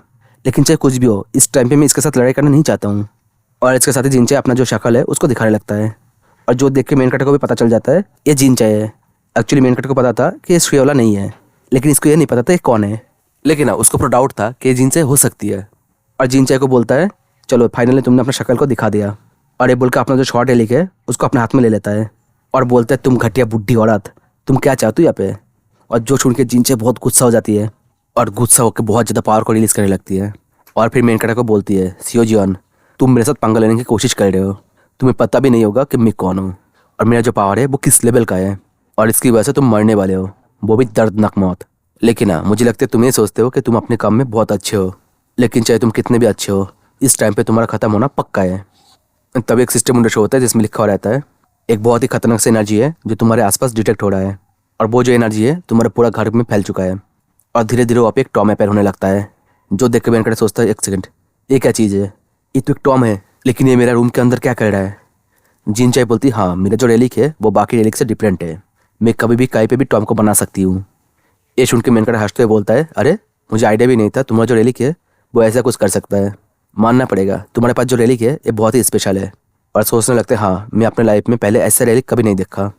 A: लेकिन चाहे कुछ भी हो इस टाइम पे मैं इसके साथ लड़ाई करना नहीं चाहता हूँ। और इसके साथ ही जिनचे अपना जो शक्ल है उसको दिखाने लगता है और जो देख के मेन कैरेक्टर को भी पता चल जाता है ये जिनचाई है। एक्चुअली मेन कैरेक्टर को पता था कि ये श्रेयोला नहीं है, लेकिन इसको ये नहीं पता था ये कौन है। लेकिन उसको पूरा डाउट था कि ये जिनचाई हो सकती है। और जिनचाई को बोलता है चलो फाइनली तुमने अपना शक्ल को दिखा दिया। और ये बोलकर अपना जो शॉर्ट है लिखे उसको अपने हाथ में ले लेता है और बोलता है तुम घटिया बुढ़ी औरत, तुम क्या चाहती हो यहाँ पे। और जो सुन के जिनचाई बहुत गुस्सा हो जाती है और गुस्सा होकर बहुत ज़्यादा पावर को रिलीज करने लगती है। और फिर मेन कैरेक्टर को बोलती है सियोजियन, तुम मेरे साथ पंगा लेने की कोशिश कर रहे हो, तुम्हें पता भी नहीं होगा कि मैं कौन हूँ और मेरा जो पावर है वो किस लेवल का है, और इसकी वजह से तुम मरने वाले हो, वो भी दर्दनाक मौत। लेकिन मुझे लगता है तुम ये सोचते हो कि तुम अपने काम में बहुत अच्छे हो, लेकिन चाहे तुम कितने भी अच्छे हो इस टाइम पे तुम्हारा ख़त्म होना पक्का है। तब एक सिस्टम विंडो शो होता है जिसमें लिखा हुआ रहता है एक बहुत ही खतरनाक सी एनर्जी है जो तुम्हारे आसपास डिटेक्ट हो रहा है, और वो जो एनर्जी है तुम्हारे पूरा घर में फैल चुका है। और धीरे धीरे वहाँ पे एक टॉम अपेयर होने लगता है। जो देख के मेन कैरेक्टर सोचता है एक सेकंड, ये क्या चीज़ है, ये तो एक टॉम है, लेकिन ये मेरा रूम के अंदर क्या कर रहा है। जिनचाई बोलती हाँ मेरा जो रेलिक है वो बाकी रेलिक से डिफरेंट है, मैं कभी भी कहीं पे भी टॉम को बना सकती हूँ। ये सुन के मेन कैरेक्टर हंसते हुए बोलता है अरे मुझे आइडिया भी नहीं था तुम्हारा जो रेलिक है वो ऐसा कुछ कर सकता है, मानना पड़ेगा तुम्हारे पास जो रेलिक है ये बहुत ही स्पेशल है। और सोचने लगते हैं हाँ मैं अपने लाइफ में पहले ऐसा रेलिक कभी नहीं देखा।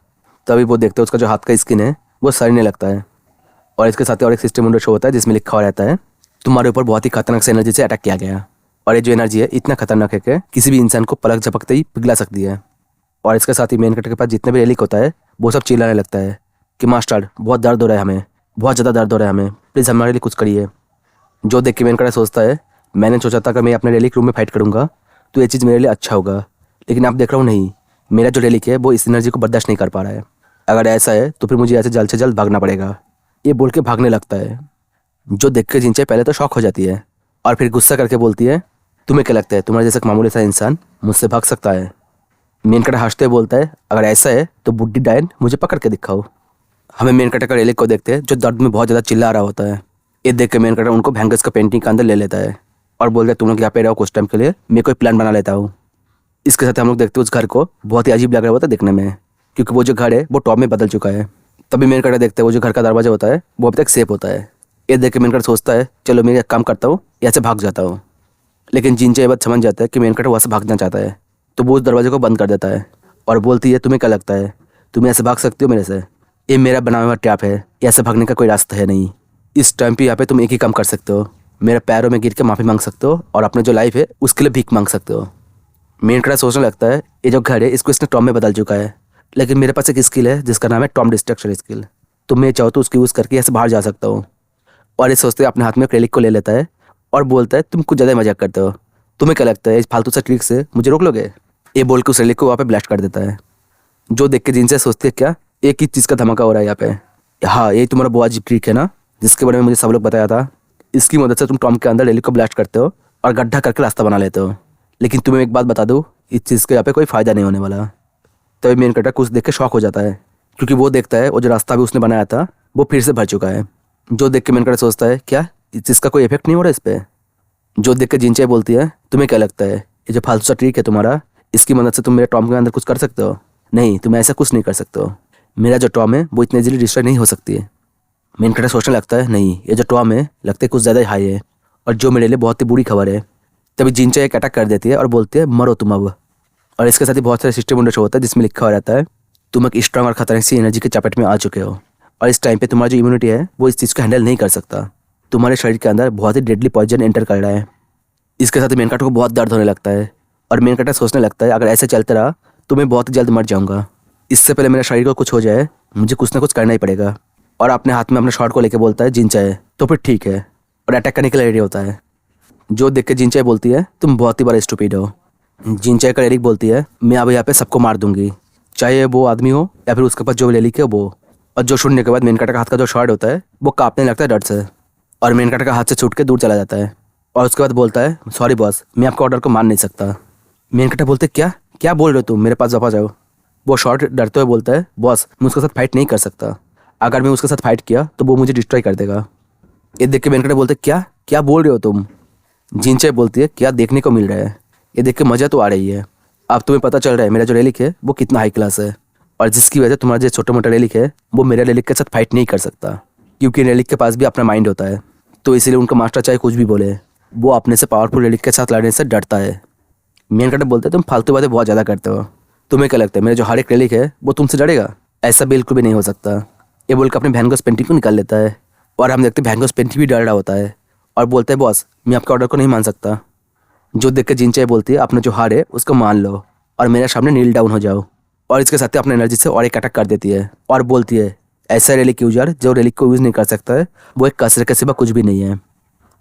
A: तभी वो देखते हैं उसका जो हाथ का स्किन है वो सड़ने लगता है। और इसके साथ ही और एक सिस्टम विंडो शो होता है जिसमें लिखा हुआ रहता है तुम्हारे ऊपर बहुत ही खतरनाक से एनर्जी से अटैक किया गया, और ये जो एनर्जी है इतना खतरनाक है कि किसी भी इंसान को पलक झपकते ही पिघला सकती है। और इसके साथ ही मेन कैरेक्टर के पास जितने भी रेलिक होता है वो सब चिल्लाने लगता है कि मास्टर बहुत दर्द हो रहा है हमें, बहुत ज़्यादा दर्द हो रहा है हमें, प्लीज़ हमारे लिए कुछ करिए। जो देख के मेन कैरेक्टर सोचता है मैंने सोचा था कि मैं अपने रेलिक रूम में फाइट करूँगा तो ये चीज़ मेरे लिए अच्छा होगा, लेकिन आप देख रहा हूँ नहीं, मेरा जो रेलिक है वो इस एनर्जी को बर्दाश्त नहीं कर पा रहा है। अगर ऐसा है तो फिर मुझे ऐसे जल्द से जल्द भागना पड़ेगा। ये बोल के भागने लगता है। जो देख के जिनचाई पहले तो शॉक हो जाती है और फिर गुस्सा करके बोलती है तुम्हें क्या लगता है तुम्हारे जैसा मामूली सा इंसान मुझसे भाग सकता है। मेन कैरेक्टर हंसते हुए बोलता है अगर ऐसा है तो बुड्ढी डायन मुझे पकड़ के दिखाओ। हमें मेन कैरेक्टर का रेलिक को देखते हैं जो दर्द में बहुत ज़्यादा चिल्ला रहा होता है। ये देख के मेन कैरेक्टर उनको भैंगस का पेंटिंग के अंदर ले लेता है और बोलता है तुम लोग यहाँ पे रहो कुछ टाइम के लिए, मैं कोई प्लान बना लेता हूँ। इसके साथ हम लोग देखते हैं उस घर को बहुत ही अजीब लग रहा होता है देखने में, क्योंकि वो जो घर है वो टॉप में बदल चुका है। तभी मेन कैरेक्टर देखते हैं वो जो घर का दरवाजा होता है वो अभी तक सेफ होता है। ये देख के मेन कैरेक्टर सोचता है चलो मैं एक काम करता हूँ यहाँ से भाग जाता हूँ। लेकिन जिनचाई ये बात समझ जाता है कि मेन कैरेक्टर वहाँ से भागना चाहता है, तो वो उस दरवाजे को बंद कर देता है और बोलती है तुम्हें क्या लगता है तुम ऐसे भाग सकती हो मेरे से, ये मेरा बनाया हुआ ट्रैप है, ऐसे भागने का कोई रास्ता है नहीं। इस टाइम पे यहाँ पे तुम एक ही काम कर सकते हो, मेरे पैरों में गिर के माफ़ी मांग सकते हो और अपने जो लाइफ है उसके लिए भीख मांग सकते हो। मेन कैरेक्टर सोचने लगता है ये जो घर है इसको इसने टॉम में बदल चुका है, लेकिन मेरे पास एक स्किल है जिसका नाम है टॉम डिस्ट्रक्शन स्किल, तो मैं चाहूँ तो उसकी यूज़ करके ऐसे बाहर जा सकता हूँ। और ये सोचते अपने हाथ में क्रेलिक को ले लेता है और बोलता है तुम कुछ ज़्यादा मजाक करते हो, तुम्हें क्या लगता है इस फालतू सा ट्रिक से मुझे रोक लोगे। ये बोल के उस रेलिक को वहाँ पे ब्लास्ट कर देता है। जो देख के जिनसे सोचते हैं क्या एक ही चीज़ का धमाका हो रहा है यहाँ पे, हाँ यही तुम्हारा वो अजीब ट्रिक है ना जिसके बारे में मुझे सब लोग बताया था। इसकी मदद से तुम टॉम के अंदर रेलिक को ब्लास्ट करते हो और गड्ढा करके रास्ता बना लेते हो, लेकिन तुम्हें एक बात बता दूँ इस चीज़ के यहाँ पे कोई फ़ायदा नहीं होने वाला। तभी मेन कैरेक्टर कुछ देख के शॉक हो जाता है, क्योंकि वो देखता है वो जो रास्ता भी उसने बनाया था वो फिर से भर चुका है। जो देख के मेन कैरेक्टर सोचता है क्या इस चीज़ का कोई इफेक्ट नहीं हो रहा इस पर। जो देख के जिनचाई बोलती है तुम्हें क्या लगता है ये जो फालतू सा ट्रिक है तुम्हारा इसकी मदद से तुम मेरे टॉम के अंदर कुछ कर सकते हो, नहीं तुम ऐसा कुछ नहीं कर सकते हो, मेरा जो टॉम है वो इतनी इजीली डिस्ट्रॉय नहीं हो सकती है। मेन कैरेक्टर सोचने लगता है नहीं ये जो टॉम है लगता है कुछ ज़्यादा ही हाई है और जो मेरे लिए बहुत ही बुरी खबर है। तभी जिनचाई एक अटैक कर देती है और बोलती है मरो तुम अब। और इसके साथ ही बहुत सारे सिस्टम विंडो शो होता है जिसमें लिखा हुआ रहता है तुम एक स्ट्रांग और खतरनाक सी एनर्जी के चपेट में आ चुके हो और इस टाइम पे तुम्हारा जो इम्यूनिटी है वो इस चीज़ को हैंडल नहीं कर सकता, तुम्हारे शरीर के अंदर बहुत ही डेडली पॉइजन एंटर कर रहा है। इसके साथ ही मेन कैरेक्टर को बहुत दर्द होने लगता है और मेन कैरेक्टर सोचने लगता है अगर ऐसे चलते रहा तो मैं बहुत ही जल्द मर जाऊँगा, इससे पहले मेरे शरीर को कुछ हो जाए मुझे कुछ ना कुछ करना ही पड़ेगा। और अपने हाथ में अपने शॉट को लेकर बोलता है जिनचाई तो फिर ठीक है, और अटैक करने के लिए रेडी होता है। जो देख के जिनचाई बोलती है तुम बहुत ही बड़ा स्टूपिड हो। जिनचाई का रेलिक बोलती है मैं अब यहाँ पे सबको मार दूंगी, चाहे वो आदमी हो या फिर उसके पास जो रेलिक है वो। और जो सुनने के बाद मेन कैरेक्टर का हाथ का जो शॉट होता है वो कांपने लगता है डर से और मेन कैरेक्टर का हाथ से छूट के दूर चला जाता है। और उसके बाद बोलता है सॉरी बॉस मैं आपका ऑर्डर को मान नहीं सकता। मेन कैरेक्टर बोलते क्या क्या बोल रहे हो तुम, मेरे पास वापस जाओ। वो शॉर्ट डरते हुए बोलता है बॉस मैं उसके साथ फाइट नहीं कर सकता, अगर मैं उसके साथ फाइट किया तो वो मुझे डिस्ट्रॉय कर देगा। ये देख के मेन कैरेक्टर बोलते क्या क्या बोल रहे हो तुम। जिनचाई बोलती है क्या देखने को मिल रहा है, ये देख के मज़ा तो आ रही है, अब तुम्हें पता चल रहा है मेरा जो रेलिक है वो कितना हाई क्लास है और जिसकी वजह तुम्हारा जो छोटा मोटा रेलिक है वो मेरे रेलिक के साथ फाइट नहीं कर सकता, क्योंकि रेलिक के पास भी अपना माइंड होता है। तो इसीलिए उनका मास्टर चाहे कुछ भी बोले वो अपने से पावरफुल रेलिक के साथ लड़ने से डरता है। मेन कैरेक्टर बोलते हैं तुम फालतू बातें बहुत ज़्यादा करते हो, तुम्हें क्या लगता है मेरा जो हर एक रेलिक है वो तुमसे डरेगा? ऐसा बिल्कुल भी नहीं हो सकता। ये बोल के अपने वैन पेंटिंग को निकाल लेता है और हम देखते हैं वैन पेंटिंग भी डर रहा होता है और बोलता है बॉस मैं आपके ऑर्डर को नहीं मान सकता। जो देख के जिनचाई बोलती है अपना जो हार है उसको मान लो और मेरे सामने नील डाउन हो जाओ। और इसके साथ ही अपने एनर्जी से और एक अटैक कर देती है और बोलती है ऐसा रेलिक यूजर जो रेलिक को यूज़ नहीं कर सकता है वो एक कसरे के सिवा कुछ भी नहीं है।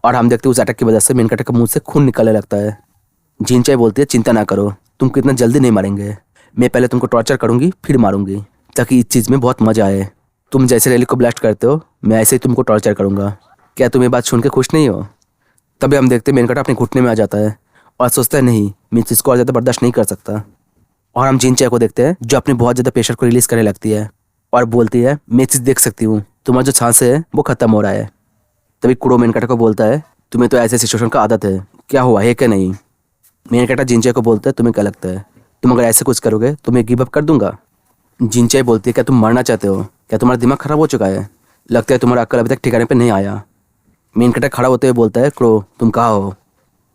A: और हम देखते हैं उस अटैक की वजह से मेन कैरेक्टर के मुंह से खून निकलने लगता है। जिनचाई बोलती है चिंता ना करो, तुमको इतना जल्दी नहीं मारेंगे, मैं पहले तुमको टॉर्चर करूंगी फिर मारूंगी ताकि इस चीज़ में बहुत मजा आए। तुम जैसे रेलिक को ब्लास्ट करते हो मैं ऐसे ही तुमको टॉर्चर करूंगा। क्या तुम ये बात सुन के खुश नहीं हो? तभी हम देखते हैं मेन कैरेक्टर अपने घुटने में आ जाता है और सोचता है नहीं मैं इस चीज़ को और ज़्यादा बर्दाश्त नहीं कर सकता। और हम जिनचाई को देखते हैं जो अपने बहुत ज़्यादा प्रेशर को रिलीज करने लगती है और बोलती है मैं चीज़ देख सकती हूँ, तुम्हारा जो सांस है वो खत्म हो रहा है। तभी कुरो मेन कैरेक्टर को बोलता है तुम्हें तो ऐसे सिचुएशन का आदत है, क्या हुआ है क्या नहीं? मेन कैरेक्टर जिनचाई को बोलता है तुम्हें क्या लगता है तुम अगर ऐसे कुछ करोगे तो मैं गिव अप कर दूंगा? जिनचाई बोलती है क्या तुम मरना चाहते हो? क्या तुम्हारा दिमाग खराब हो चुका है? लगता है तुम्हारा अक्ल अभी तक ठिकाने पे नहीं आया। मेन कैरेक्टर खड़ा होते हुए बोलता है क्रो तुम कहाँ हो?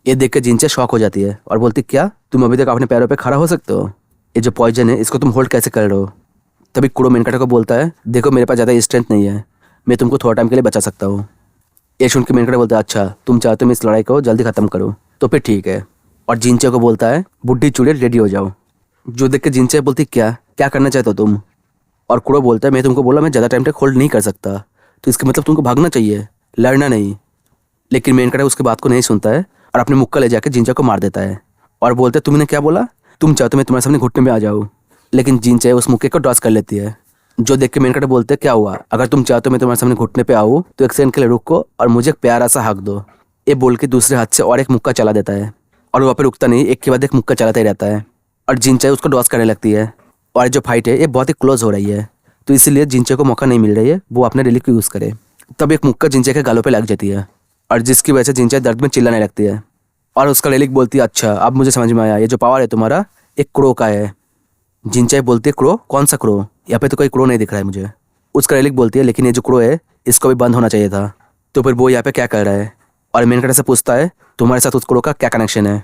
A: ये देख के जिनचाई शॉक हो जाती है और बोलती क्या तुम अभी तक अपने पैरों पे खड़ा हो सकते हो? ये जो पॉइजन है इसको तुम होल्ड कैसे कर रहे हो? तभी कुरो मेन कैरेक्टर को बोलता है देखो मेरे पास ज़्यादा स्ट्रेंथ नहीं है, मैं तुमको थोड़ा टाइम के लिए बचा सकता हूँ। ये सुन के मेन कैरेक्टर बोलता है अच्छा तुम चाहते हो मैं इस लड़ाई को जल्दी ख़त्म करूँ तो फिर ठीक है। और जिनचाई को बोलता है बुढ़ी चूड़े रेडी हो जाओ। जो देख के जिनचाई बोलती क्या क्या करना चाहते हो तुम? और कुरो बोलता है मैं तुमको बोला मैं ज़्यादा टाइम तक होल्ड नहीं कर सकता तो इसका मतलब तुमको भागना चाहिए, लड़ना नहीं। लेकिन मेन कैरेक्टर उसकी बात को नहीं सुनता है और अपने मुक्का ले जाकर जिनचाई को मार देता है और बोलते है तुमने क्या बोला, तुम चाहते मैं तुम्हारे सामने घुटने में आ जाऊँ? लेकिन जिनचाई उस मुक्के को डॉस कर लेती है। जो देख के मेन कैरेक्टर बोलते हैं क्या हुआ, अगर तुम चाहते हो मैं तुम्हारे सामने घुटने पे आऊँ तो एक सेकंड के लिए रुको और मुझे एक प्यारा सा हक दो। ये बोल के दूसरे हाथ से और एक मुक्का चला देता है और वहाँ पे रुकता नहीं, एक के बाद एक मुक्का चलाता ही रहता है और जिनचाई उसको डॉस करने लगती है। और जो फाइट है ये बहुत ही क्लोज हो रही है तो इसलिए जिनचाई को मौका नहीं मिल रही है वो अपने रिलीफ को यूज़ करे। तब एक मुक्का जिनचाई के गालों पे लग जाती है और जिसकी वजह से जिनचाई दर्द में चिल्लाने लगती है और उसका रेलिक बोलती है अच्छा अब मुझे समझ में आया ये जो पावर है तुम्हारा एक क्रो का है। जिनचाई बोलती है क्रो? कौन सा क्रो? यहाँ पे तो कोई क्रो नहीं दिख रहा है मुझे। उसका रेलिक बोलती है लेकिन ये जो क्रो है इसको भी बंद होना चाहिए था, तो फिर वो यहाँ पे क्या कर रहा है? और मेन कैरेक्टर से पूछता है तुम्हारे साथ उस क्रो का क्या कनेक्शन है?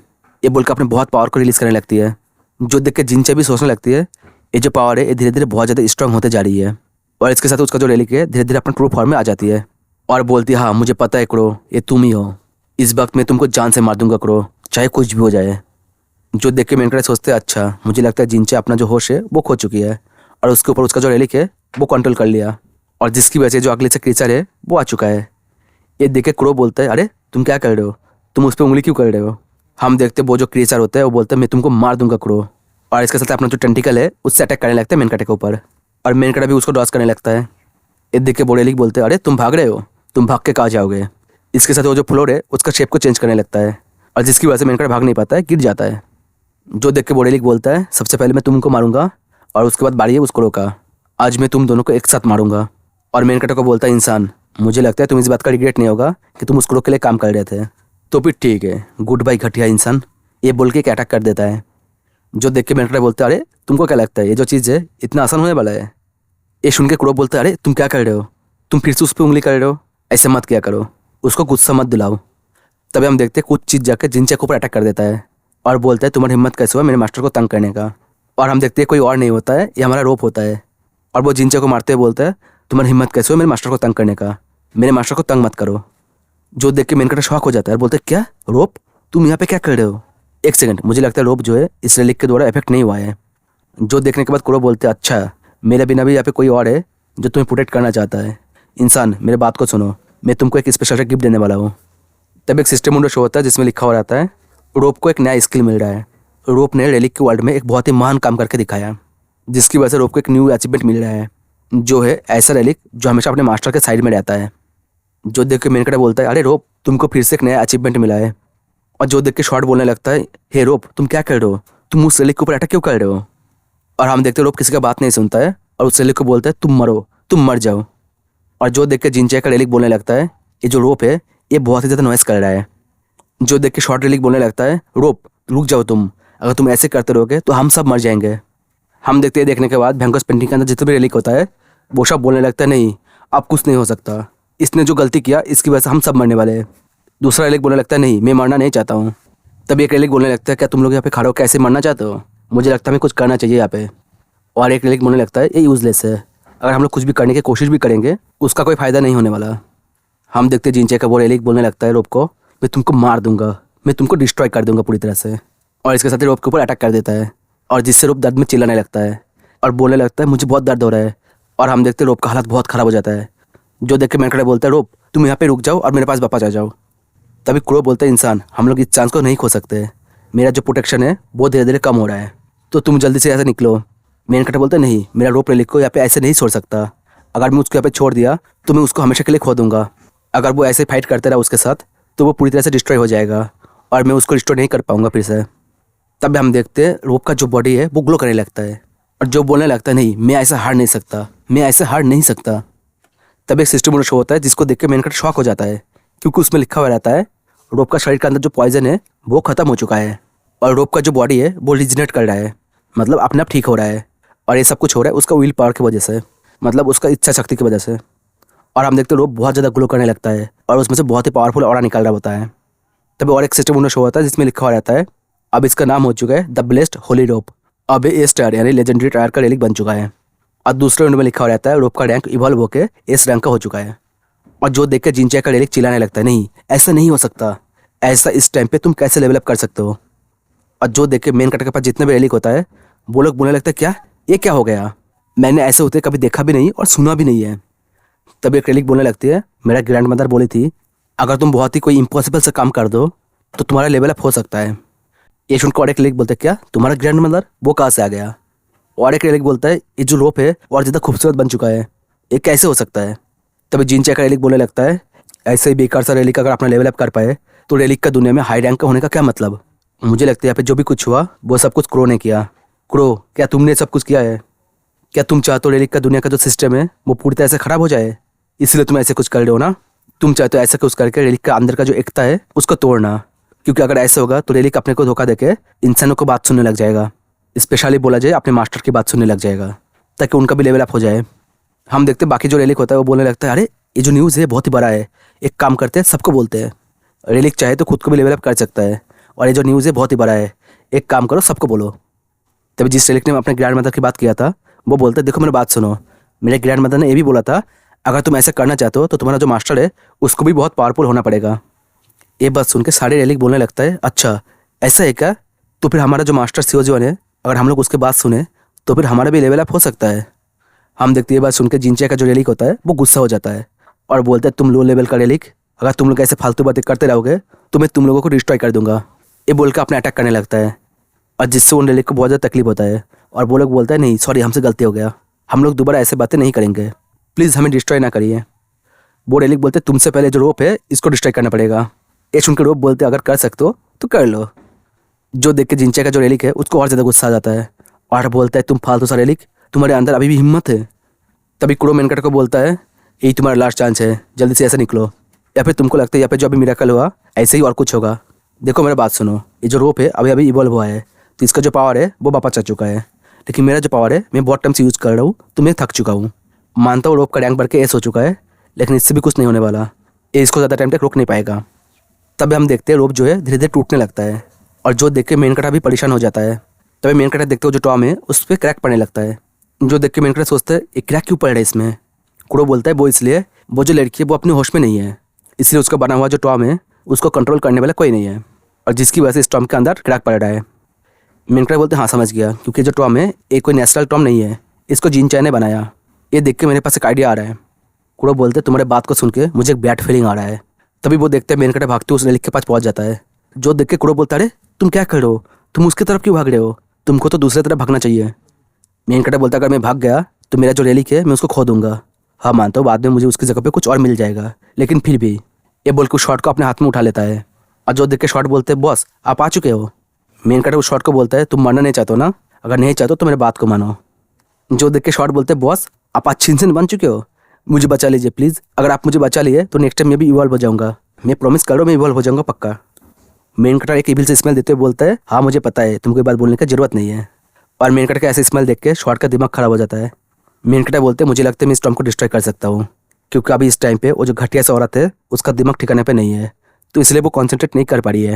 A: ये बोलकर अपने बहुत पावर को रिलीज करने लगती है। जो देख के जिनचाई भी सोचने लगती है ये जो पावर है ये धीरे धीरे बहुत ज़्यादा स्ट्रांग होते जा रही है और इसके साथ उसका जो रेलिक है धीरे धीरे अपने ट्रू फॉर्म में आ जाती है और बोलती है हाँ मुझे पता है क्रो ये तुम ही हो, इस वक्त मैं तुमको जान से मार दूंगा क्रो, चाहे कुछ भी हो जाए। जो देख के मेन कैरेक्टर सोचते हैं अच्छा मुझे लगता है जिनचाई अपना जो होश है वो खो चुकी है और उसके ऊपर उसका जो रेलिक है वो कंट्रोल कर लिया और जिसकी वजह से जो अगले से क्रीचर है वो आ चुका है। ये देख के क्रो बोलता है अरे तुम क्या कर रहे हो, तुम उस पर उंगली क्यों कर रहे हो? हम देखते वो जो क्रीचर होता है वो बोलता है मैं तुमको मार दूंगा क्रो और इसके साथ अपना जो टेंटिकल है उससे अटैक करने लगता है मेन कैरेक्टर के ऊपर और मेन कैरेक्टर भी उसको डॉस करने लगता है। ये देख के वो रेलिक बोलते हैं अरे तुम भाग रहे हो, तुम भाग के कहाँ जाओगे? इसके साथ वो जो फ्लोर है उसका शेप को चेंज करने लगता है और जिसकी वजह से मेन कैरेक्टर भाग नहीं पाता है, गिर जाता है। जो देख के वो रेलिक बोलता है सबसे पहले मैं तुमको मारूंगा और उसके बाद बारी है उस क्रो का, आज मैं तुम दोनों को एक साथ मारूंगा। और मेन कैरेक्टर को बोलता है इंसान मुझे लगता है तुम इस बात का रिग्रेट नहीं होगा कि तुम उस क्रो के लिए काम कर रहे थे, तो फिर ठीक है गुड बाई घटिया इंसान। ये बोल के एक अटैक कर देता है। जो देख के मेन कैरेक्टर बोलता है अरे तुमको क्या लगता है ये जो चीज़ है इतना आसान होने वाला है? ये सुन के क्रो बोलता है अरे तुम क्या कर रहे हो, तुम फिर से उस पर उंगली कर रहे हो, ऐसे मत किया करो, उसको गुस्सा मत दिलाओ। तभी हम देखते हैं कुछ चीज़ जाकर जिनचाई के ऊपर अटैक कर देता है और बोलता है तुम्हारी हिम्मत कैसे हुआ मेरे मास्टर को तंग करने का? और हम देखते हैं कोई और नहीं होता है ये हमारा रोप होता है और वो जिनचाई को मारते हुए बोलता है तुम्हारी हिम्मत कैसे हुआ मेरे मास्टर को तंग करने का, मेरे मास्टर को तंग मत करो। जो देख के मेन कैरेक्टर शॉक हो जाता है, बोलते क्या रोप, तुम यहाँ पे क्या कर रहे हो? एक सेकंड, मुझे लगता है रोप जो है इस रेलिक के द्वारा इफेक्ट नहीं हुआ है। जो देखने के बाद कुरो बोलते हैं अच्छा मेरे बिना भी यहाँ पे कोई और है जो तुम्हें प्रोटेक्ट करना चाहता है। इंसान मेरे बात को सुनो, मैं तुमको एक स्पेशल गिफ्ट देने वाला हूँ। तब एक सिस्टम विंडो शो होता है जिसमें लिखा हो रहता है रोप को एक नया स्किल मिल रहा है। रोप ने रेलिक के वर्ल्ड में एक बहुत ही महान काम करके दिखाया जिसकी वजह से रोप को एक न्यू अचीवमेंट मिल रहा है जो है ऐसा रेलिक जो हमेशा अपने मास्टर के साइड में रहता है। जो देख के मेन कैरेक्टर बोलता है अरे रोप तुमको फिर से एक नया अचीवमेंट मिला है। और जो देख के शॉर्ट बोलने लगता है हे रोप तुम क्या कर रहे हो, तुम उस रेलिक के ऊपर अटैक क्यों कर रहे हो? और हम देखते रोप किसी का बात नहीं सुनता है और उस रेलिक को बोलता है तुम मरो, तुम मर जाओ। और जो देख के जिनचाई का रेलिक बोलने लगता है ये जो रोप है ये बहुत ही ज़्यादा नॉइस कर रहा है। जो देख के शॉर्ट रेलिक बोलने लगता है रोप रुक जाओ तुम, अगर तुम ऐसे करते रहोगे तो हम सब मर जाएंगे। हम देखते हैं देखने के बाद भयंकर पेंटिंग के अंदर जितना भी रेलिक होता है वो सब बोलने लगता है नहीं अब कुछ नहीं हो सकता, इसने जो गलती किया इसकी वजह से हम सब मरने वाले हैं। दूसरा रेलिक बोलने लगता है नहीं मैं मरना नहीं चाहता हूँ। तब एक रेलिक बोलने लगता है क्या तुम लोग यहाँ पे खड़े हो कैसे मरना चाहते हो? मुझे लगता है हमें कुछ करना चाहिए यहाँ पे। और एक रिलिक बोलने लगता है ये यूज़लेस है, अगर हम लोग कुछ भी करने की कोशिश भी करेंगे उसका कोई फ़ायदा नहीं होने वाला। हम देखते जिंचे का वो रिलिक बोलने लगता है रोप को, मैं तुमको मार दूंगा, मैं तुमको डिस्ट्रॉय कर दूंगा पूरी तरह से। और इसके साथ ही रोप के ऊपर अटैक कर देता है और जिससे रोप दर्द में चिल्लाने लगता है और बोलने लगता है मुझे बहुत दर्द हो रहा है। और हम देखते रोप का हालत बहुत ख़राब हो जाता है, जो देख के मैंकड़ा बोलता है रोप तुम यहाँ पे रुक जाओ और मेरे पास वापस आ जाओ। तभी क्रो बोलता है इंसान हम लोग इस चांस को नहीं खो सकते, मेरा जो प्रोटेक्शन है वो धीरे धीरे कम हो रहा है, तो तुम जल्दी से ऐसे निकलो। मेन कटर बोलता है नहीं, मेरा रोप रिलिक को यहाँ पे ऐसे नहीं छोड़ सकता, अगर मैं उसको यहाँ पे छोड़ दिया तो मैं उसको हमेशा के लिए खो दूंगा। अगर वो ऐसे फाइट करते रहा उसके साथ तो वो पूरी तरह से डिस्ट्रॉय हो जाएगा और मैं उसको रिस्टोर नहीं कर पाऊंगा फिर से। तब हम देखते हैं रोप का जो बॉडी है वो ग्लो करने लगता है और जो बोलने लगता है नहीं मैं ऐसा हार नहीं सकता, मैं ऐसे हार नहीं सकता। तब एक सिस्टम शो होता है जिसको देख के मेन कटर शॉक हो जाता है, क्योंकि उसमें लिखा हुआ रहता है रोप का शरीर के अंदर जो पॉइजन है वो खत्म हो चुका है और रोप का जो बॉडी है वो रिजनरेट कर रहा है, मतलब अपने आप ठीक हो रहा है। और ये सब कुछ हो रहा है उसका विल पावर की वजह से, मतलब उसका इच्छा शक्ति की वजह से। और हम देखते हैं रोप बहुत ज़्यादा ग्लो करने लगता है और उसमें से बहुत ही पावरफुल ऑरा निकल रहा होता है। तभी और एक सिस्टम शो होता है जिसमें लिखा हुआ रहता है अब इसका नाम हो चुका है द ब्लेस्ड होली रोप, अब ये स्टार यानी लेजेंडरी टायर का रेलिक बन चुका है। और दूसरे विंडो में लिखा हुआ रहता है रोप का रैंक इवॉल्व होकर इस रैंक का हो चुका है। और जो देख के जिंचे का रेलिक चिल्लाने लगता है नहीं ऐसा नहीं हो सकता, ऐसा इस टाइम पे तुम कैसे लेवल अप कर सकते हो। और जो देख के मेन कटर के पास जितने भी रेलिक होता है वो लोग बोलने लगता है क्या ये क्या हो गया, मैंने ऐसे होते कभी देखा भी नहीं और सुना भी नहीं है। तब एक रेलिक बोलने लगती है मेरा ग्रैंड मदर बोली थी अगर तुम बहुत ही कोई इम्पॉसिबल से काम कर दो तो तुम्हारा लेवल अप हो सकता है। ये सुनकर और एक रेलिक बोलता है क्या तुम्हारा ग्रैंड मदर वो कहाँ से आ गया। और एक रेलिक बोलता है ये जो रोप है और ज़्यादा खूबसूरत बन चुका है, ये कैसे हो सकता है। तभी जिंचे का रेलिक बोलने लगता है ऐसे ही बेकार सा रेलिक अगर अपना लेवल अप कर पाए तो रेलिक का दुनिया में हाई रैंक का होने का क्या मतलब। मुझे लगता है यहाँ पे जो भी कुछ हुआ वो सब कुछ क्रो ने किया। क्रो क्या तुमने सब कुछ किया है, क्या तुम चाहते हो रेलिक का दुनिया का जो सिस्टम है वो पूरी तरह से खराब हो जाए, इसलिए तुम ऐसे कुछ कर रहे हो ना। तुम चाहते हो ऐसा कुछ करके रेलिक का अंदर का जो एकता है उसको तोड़ना, क्योंकि अगर ऐसा होगा तो रेलिक अपने को धोखा देके इंसानों को बात सुनने लग जाएगा, स्पेशली बोला जाए अपने मास्टर की बात सुनने लग जाएगा ताकि उनका भी लेवल अप हो जाए। हम देखते हैं बाकी जो रेलिक होता है वो बोलने लगता है अरे ये जो न्यूज़ है बहुत ही बड़ा है, एक काम करते हैं सबको बोलते हैं। रेलिक चाहे तो खुद को भी लेवल अप कर सकता है और ये जो न्यूज़ है बहुत ही बड़ा है, एक काम करो सबको बोलो। तभी जिस रेलिक ने अपने ग्रैंड मदर की बात किया था वो बोलते देखो मेरी बात सुनो, मेरे ग्रैंड मदर ने ये भी बोला था अगर तुम ऐसा करना चाहते हो तो तुम्हारा जो मास्टर है उसको भी बहुत पावरफुल होना पड़ेगा। ये बात सुन के सारे रेलिक बोलने लगता है अच्छा ऐसा है क्या, तो फिर हमारा जो मास्टर सीओ है अगर हम लोग उसके बात सुने तो फिर हमारा भी लेवल अप हो सकता है। हम देखते ये बात सुन के जिंचे का जो रेलिक होता है वो गुस्सा हो जाता है और बोलता है तुम लो लेवल का रेलिक, अगर तुम लोग ऐसे फालतू बातें करते रहोगे तो मैं तुम लोगों को डिस्ट्रॉय कर दूंगा। ये बोल के अपने अटैक करने लगता है और जिससे उन रेलिक को बहुत ज़्यादा तकलीफ होता है और वो लोग बोलता है नहीं सॉरी हमसे गलती हो गया, हम लोग दोबारा ऐसे बातें नहीं करेंगे, प्लीज़ हमें डिस्ट्रॉय ना करिए। वो रेलिक बोलते तुमसे पहले जो रोप है इसको डिस्ट्रॉय करना पड़ेगा। ये सुनकर रोप बोलते अगर कर सकते हो तो कर लो। जो देख के जिंचे का जो रेलिक है उसको और ज़्यादा गुस्सा आ जाता है और बोलता है तुम फालतू सा रेलिक, तुम्हारे अंदर अभी भी हिम्मत है। तभी क्रो मेनकट को बोलता है यही तुम्हारा लास्ट चांस है, जल्दी से ऐसे निकलो, या फिर तुमको लगता है यहाँ पे जो अभी मिरेकल हुआ ऐसे ही और कुछ होगा। देखो मेरा बात सुनो, ये जो रोप है अभी अभी इवॉल्व हुआ है तो इसका जो पावर है वो वापस आ चुका है, लेकिन मेरा जो पावर है मैं बहुत टाइम से यूज़ कर रहा हूँ तो मैं थक चुका हूँ। मानता हूँ रोप का रैंक बढ़ के एस हो चुका है, लेकिन इससे भी कुछ नहीं होने वाला, ये इसको ज़्यादा टाइम तक रोक नहीं पाएगा। तब हम देखते हैं रोप जो है धीरे धीरे टूटने लगता है और जो देख के मेन कटा भी परेशान हो जाता है। तभी मेन कटा देखते हो जो टॉम है उस पर क्रैक पड़ने लगता है, जो देख के मेन कटा सोचते हैं ये क्रैक क्यों पड़ रहा है इसमें। क्रो बोलता है वो इसलिए वो जो लड़की है वो अपने होश में नहीं है, इसलिए उसका बना हुआ जो टॉम है उसको कंट्रोल करने वाला कोई नहीं है और जिसकी वजह से इस टॉम के अंदर क्रैक पड़ रहा है। मेन कटा बोलते हाँ समझ गया, क्योंकि जो टॉम है ये कोई नेचुरल टॉम नहीं है, इसको जिन चैन ने बनाया। ये देख के मेरे पास एक आइडिया आ रहा है। क्रो बोलते तुम्हारे बात को सुन के मुझे एक बैड फीलिंग आ रहा है। तभी वो देखते हैं मेन कटा भागते उस रेलिक के पास पहुंच जाता है, जो देख के क्रो बोलता है अरे तुम क्या कर रहे हो, तुम उसकी तरफ क्यों भाग रहे हो, तुमको तो दूसरी तरफ भागना चाहिए। मेन कटा बोलता अगर मैं भाग गया तो मेरा जो रेलिक है मैं उसको खो दूंगा। हाँ मानता हूँ बाद में मुझे उसकी जगह पे कुछ और मिल जाएगा, लेकिन फिर भी। ये बोल के उस शॉट को अपने हाथ में उठा लेता है और जो देख के शॉट बोलते हैं बॉस आप आ चुके हो। मेन कटा उस शॉट को बोलता है तुम मरना नहीं चाहते हो ना, अगर नहीं चाहते तो मेरे बात को मानो। जो देख के शॉट बोलते हैं बॉस आप अच्छी इंसान बन चुके हो, मुझे बचा लीजिए प्लीज़, अगर आप मुझे बचा लिए तो नेक्स्ट टाइम मैं भी इवॉल्व हो जाऊँगा, मैं प्रॉमिस कर रहा हूँ मैं इवॉल्व हो जाऊँगा पक्का। मेन कटर एक इविल से स्मेल देते हुए बोलता है हाँ मुझे पता है तुमको ये बात बोलने की जरूरत नहीं है। और मेन कटर का ऐसे स्मेल देख के शॉट का दिमाग खराब हो जाता है। मेन कटर बोलते हैं मुझे लगता है मैं इस टॉम को डिस्ट्रॉय कर सकता हूँ, क्योंकि अभी इस टाइम पे वो जो घटिया सा औरत है उसका दिमाग ठिकाने पे नहीं है, तो इसलिए वो कॉन्सेंट्रेट नहीं कर पा रही है।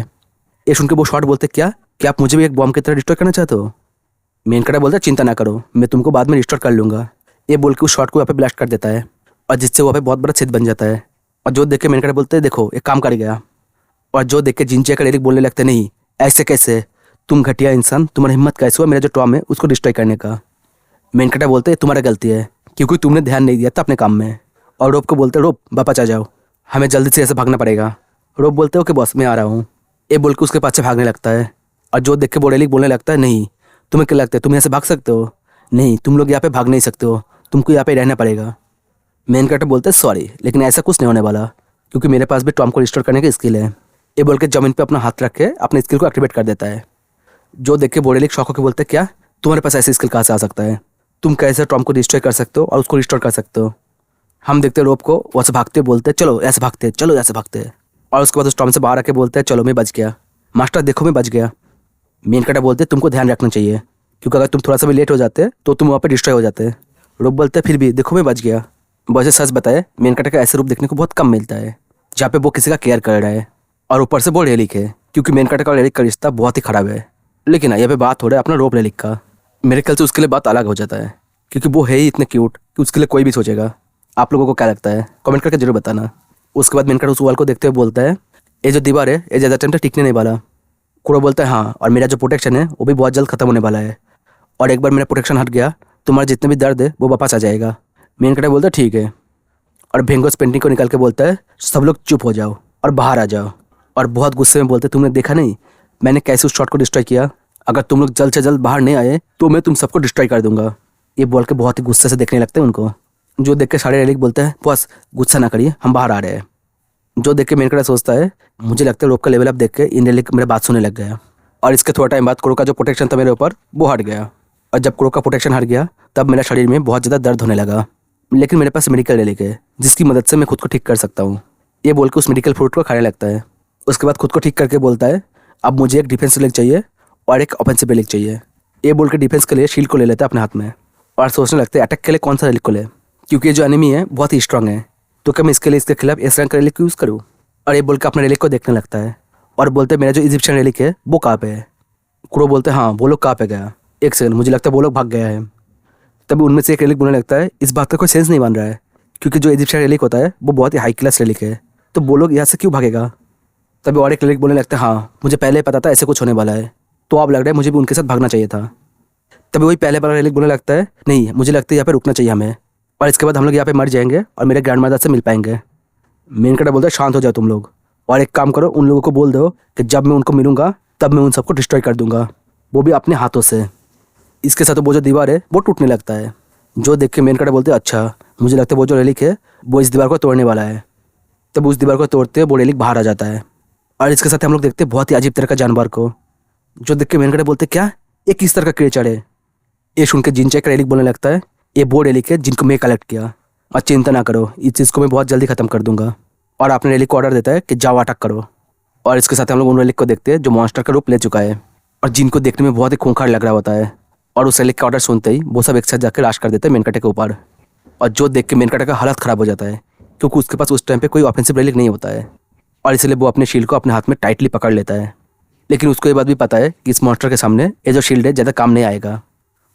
A: ये सुन के वो शॉट बोलते क्या आप मुझे भी एक बॉम्ब की तरह डिस्ट्रॉय करना चाहते हो। मेन कटा बोलता है चिंता ना करो, मैं तुमको बाद में रिस्टोर कर लूँगा। ये बोल के उस शॉट को वहाँ पे ब्लास्ट कर देता है और जिससे वहाँ पे बहुत बड़ा छेद बन जाता है। और जो देख के मेन कटा बोलते हैं देखो एक काम कर गया। और जो देख के जिनचे का एरिक बोलने लगते नहीं, ऐसे कैसे, तुम घटिया इंसान, तुम्हारी हिम्मत कैसे हुआ मेरा जो टॉम है उसको डिस्ट्रॉय करने का। मेन कटा बोलते तुम्हारा गलती है क्योंकि तुमने ध्यान नहीं दिया था अपने काम में। और रोब को बोलते रोब वापस आ जाओ, हमें जल्दी से ऐसे भागना पड़ेगा। रोब बोलते हो कि बॉस मैं आ रहा हूँ। ये बोल के उसके पास से भागने लगता है और जो देख के बोरेलिक बोलने लगता है नहीं, तुम्हें क्या लगता है तुम यहाँ से भाग सकते हो? नहीं, तुम लोग यहाँ पे भाग नहीं सकते हो, तुमको यहाँ पे रहना पड़ेगा। मेन कैरेक्टर बोलते हैं सॉरी, लेकिन ऐसा कुछ नहीं होने वाला क्योंकि मेरे पास भी टॉम को रिस्टोर करने की स्किल है। ये बोल के जमीन पे अपना हाथ रख के अपने स्किल को एक्टिवेट कर देता है। जो देख के बोरेलिक शॉक होकर बोलते हैं क्या तुम्हारे पास ऐसी स्किल कहाँ से आ सकता है? तुम कैसे टॉम को डिस्ट्रॉय कर सकते हो और उसको रिस्टोर कर सकते हो? हम देखते रोब को वैसे भागते बोलते चलो ऐसे भागते, चलो ऐसे भागते। और उसके बाद उस टॉम से बाहर आके बोलते हैं चलो मैं बच गया, मास्टर देखो मैं बच गया। मेन कैरेक्टर बोलते तुमको ध्यान रखना चाहिए क्योंकि अगर तुम थोड़ा सा भी लेट हो जाते तो तुम वहाँ पे डिस्ट्रॉय हो जाते। रोब बोलते फिर भी देखो मैं बच गया। वैसे सच बताए मेन कैरेक्टर का ऐसे रूप देखने को बहुत कम मिलता है जहाँ पे वो किसी का केयर कर रहा है। और ऊपर से वो रेलिक है क्योंकि मेन कैरेक्टर का और रेलिक का रिश्ता बहुत ही खराब है। लेकिन यहाँ पे बात हो रहा है अपना रोब रेलिक का। मेरे ख्याल से उसके लिए बात अलग हो जाता है क्योंकि वो है ही इतने क्यूट कि उसके लिए कोई भी सोचेगा। आप लोगों को क्या लगता है कमेंट करके जरूर बताना। उसके बाद मेन कैरेक्टर उस वॉल को देखते हुए बोलता है ये जो दीवार है ये ज़्यादा टाइम तक टिकने नहीं वाला। कुरो बोलता है हाँ, और मेरा जो प्रोटेक्शन है वो भी बहुत जल्द खत्म होने वाला है और एक बार मेरा प्रोटेक्शन हट गया तुम्हारा जितने भी दर्द है वो वापस आ जाएगा। मेन कैरेक्टर बोलता है ठीक है और भेंगोस पेंटिंग को निकाल के बोलता है सब लोग चुप हो जाओ और बाहर आ जाओ। और बहुत गुस्से में बोलते तुमने देखा नहीं मैंने कैसे उस शॉट को डिस्ट्रॉय किया, अगर तुम लोग जल्द से जल्द बाहर नहीं आए तो मैं तुम सबको डिस्ट्रॉय कर दूंगा। ये बोल के बहुत ही गुस्से से देखने लगते हैं उनको। जो देख के सारे रेलिक बोलते हैं बस गुस्सा ना करिए हम बाहर आ रहे हैं। जो देख के मेन कैरेक्टर सोचता है मुझे लगता है रोब का लेवल अप देख के इन रेलिक मेरे बात सुनने लग गया। और इसके थोड़ा टाइम बाद कुरो का जो प्रोटेक्शन था मेरे ऊपर वो हट गया। और जब कुरो का प्रोटेक्शन हट गया तब मेरे शरीर में बहुत ज़्यादा दर्द होने लगा। लेकिन मेरे पास मेडिकल रेलिक है जिसकी मदद से मैं खुद को ठीक कर सकता हूँ। ये बोल के उस मेडिकल फ्रूट को खाने लगता है। उसके बाद खुद को ठीक करके बोलता है अब मुझे एक डिफेंस रेलिक चाहिए और एक ऑफेंसिव रेलिक चाहिए। ये बोल के डिफेंस के लिए शील्ड को ले लेता है अपने हाथ में और सोचने लगते हैं अटैक के लिए कौन सा रेलिक को ले, क्योंकि ये जो एनिमी है बहुत ही स्ट्रांग है तो क्या मैं इसके लिए इसके खिलाफ इस रंग का रेलिक यूज़ करूँ। और ये बोल के अपने रेलिक को देखने लगता है और बोलते हैं मेरा जो इजिप्शियन रेलिक है वो कहाँ पे है। कुरो बोलते हैं हाँ वो लोग कहाँ पे गया, एक सेकंड मुझे लगता है वो लोग भाग गया है। तभी उनमें से एक रेलिक बोलने लगता है इस बात का कोई सेंस नहीं बन रहा है क्योंकि जो इजिप्शियन रेलिक होता है वो बहुत ही हाई क्लास रेलिक है तो वो लोग यहाँ से क्यों भागेगा। तभी और एक रेलिक बोलने लगता है हाँ मुझे पहले ही पता था ऐसे कुछ होने वाला है तो अब लग रहा है मुझे भी उनके साथ भागना चाहिए था। तभी वही पहले वाला रेलिक बोलने लगता है नहीं मुझे लगता है यहाँ पे रुकना चाहिए हमें और इसके बाद हम लोग यहाँ पे मर जाएंगे और मेरे ग्रैंड मदर से मिल पाएंगे। मेन कैरेक्टर बोलता है शांत हो जाओ तुम लोग और एक काम करो उन लोगों को बोल दो कि जब मैं उनको मिलूंगा तब मैं उन सबको डिस्ट्रॉय कर दूंगा, वो भी अपने हाथों से। इसके साथ वो जो दीवार है वो टूटने लगता है। जो देख के मेन कैरेक्टर बोलते हैं अच्छा मुझे लगता है वो जो रेलिक है वो इस दीवार को तोड़ने वाला है। तब उस दीवार को तोड़ते वो रेलिक बाहर आ जाता है और इसके साथ हम लोग देखते हैं बहुत ही अजीब तरह का जानवर को। जो देख के मेन कैरेक्टर बोलते क्या ये किस तरह का क्रिएचर है। ये सुन के जिनचैक का रेलिक बोलने लगता है ये वो रेलिक है जिनको मैं कलेक्ट किया और चिंता ना करो इस चीज़ को मैं बहुत जल्दी ख़त्म कर दूंगा। और अपने रेलिक को ऑर्डर देता है कि जाओ अटैक करो। और इसके साथ हम लोग उन रेलिक को देखते हैं जो मॉन्स्टर का रूप ले चुका है और जिनको देखने में बहुत ही खूंखार लग रहा होता है। और उस रेलिक का ऑर्डर सुनते ही वो सब एक साथ जाकर राश कर देते हैं मेन कैरेक्टर के ऊपर। और जो देख के मेन कैरेक्टर का हालत ख़राब हो जाता है क्योंकि उसके पास उस टाइम पे कोई ऑफेंसिव रेलिक नहीं होता है और इसलिए वो अपने शील्ड को अपने हाथ में टाइटली पकड़ लेता है। लेकिन उसको ये बात भी पता है कि इस मॉन्स्टर के सामने ये जो शील्ड है ज़्यादा काम नहीं आएगा।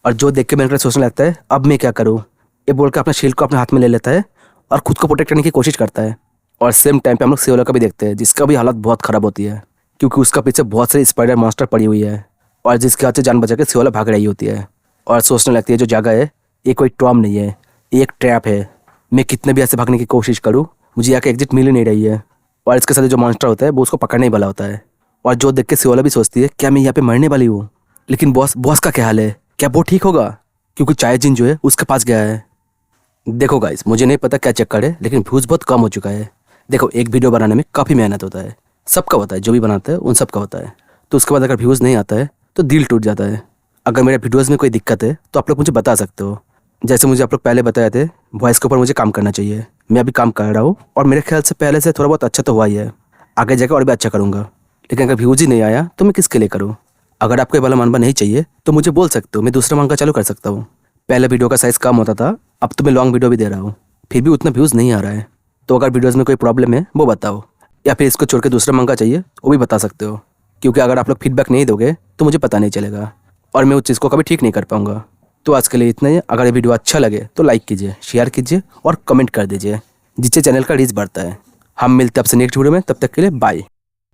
A: और जो देख के मेन कैरेक्टर सोचने लगता है अब मैं क्या करूँ। ये बोल के अपना शील्ड को अपने हाथ में ले लेता है और खुद को प्रोटेक्ट करने की कोशिश करता है। और सेम टाइम पे हम लोग सियोला का भी देखते हैं जिसका भी हालत बहुत ख़राब होती है क्योंकि उसका पीछे बहुत सारी स्पाइडर मॉन्स्टर पड़ी हुई है और जिसके हाथ से जान बचा के सियोला भाग रही होती है और सोचने लगती है जो जगह है ये कोई टॉम नहीं है, ये एक ट्रैप है। मैं कितने भी ऐसे भागने की कोशिश करूँ मुझे यहाँ के एग्जिट मिल ही नहीं रही है। और इसके साथ जो मॉन्स्टर होता है वो उसको पकड़ने ही वाला होता है। और जो देख के सियोला भी सोचती है क्या मैं यहाँ पे मरने वाली हूँ। लेकिन बॉस का क्या हाल है, क्या वो ठीक होगा, क्योंकि चाय जिन जो है उसके पास गया है। देखो गाइस मुझे नहीं पता क्या चक्कर है लेकिन व्यूज़ बहुत कम हो चुका है। देखो एक वीडियो बनाने में काफ़ी मेहनत होता है, सबका होता है, जो भी बनाता है उन सबका होता है। तो उसके बाद अगर व्यूज़ नहीं आता है तो दिल टूट जाता है। अगर मेरे वीडियोज़ में कोई दिक्कत है तो आप लोग मुझे बता सकते हो। जैसे मुझे आप लोग पहले बताए थे वॉइस के ऊपर मुझे काम करना चाहिए, मैं अभी काम कर रहा हूँ और मेरे ख्याल से पहले से थोड़ा बहुत अच्छा तो हुआ ही है, आगे जाकर और भी अच्छा करूँगा। लेकिन अगर व्यूज़ ही नहीं आया तो मैं किसके लिए करूँ। अगर आपको ये वाला मानवा नहीं चाहिए तो मुझे बोल सकते हो, मैं दूसरा मांगा चालू कर सकता हूँ। पहले वीडियो का साइज़ कम होता था, अब तो मैं लॉन्ग वीडियो भी दे रहा हूँ, फिर भी उतना व्यूज़ नहीं आ रहा है। तो अगर वीडियोज़ में कोई प्रॉब्लम है वो बताओ, या फिर इसको छोड़ के दूसरा मांगा चाहिए वो भी बता सकते हो, क्योंकि अगर आप लोग फीडबैक नहीं दोगे तो मुझे पता नहीं चलेगा। और मैं उस चीज़ को कभी ठीक नहीं कर पाऊँगा। तो आज के लिए इतना ही। अगर ये वीडियो अच्छा लगे तो लाइक कीजिए, शेयर कीजिए और कमेंट कर दीजिए, जिससे चैनल का रीच बढ़ता है। हम मिलते हैं आपसे नेक्स्ट वीडियो में, तब तक के लिए बाय।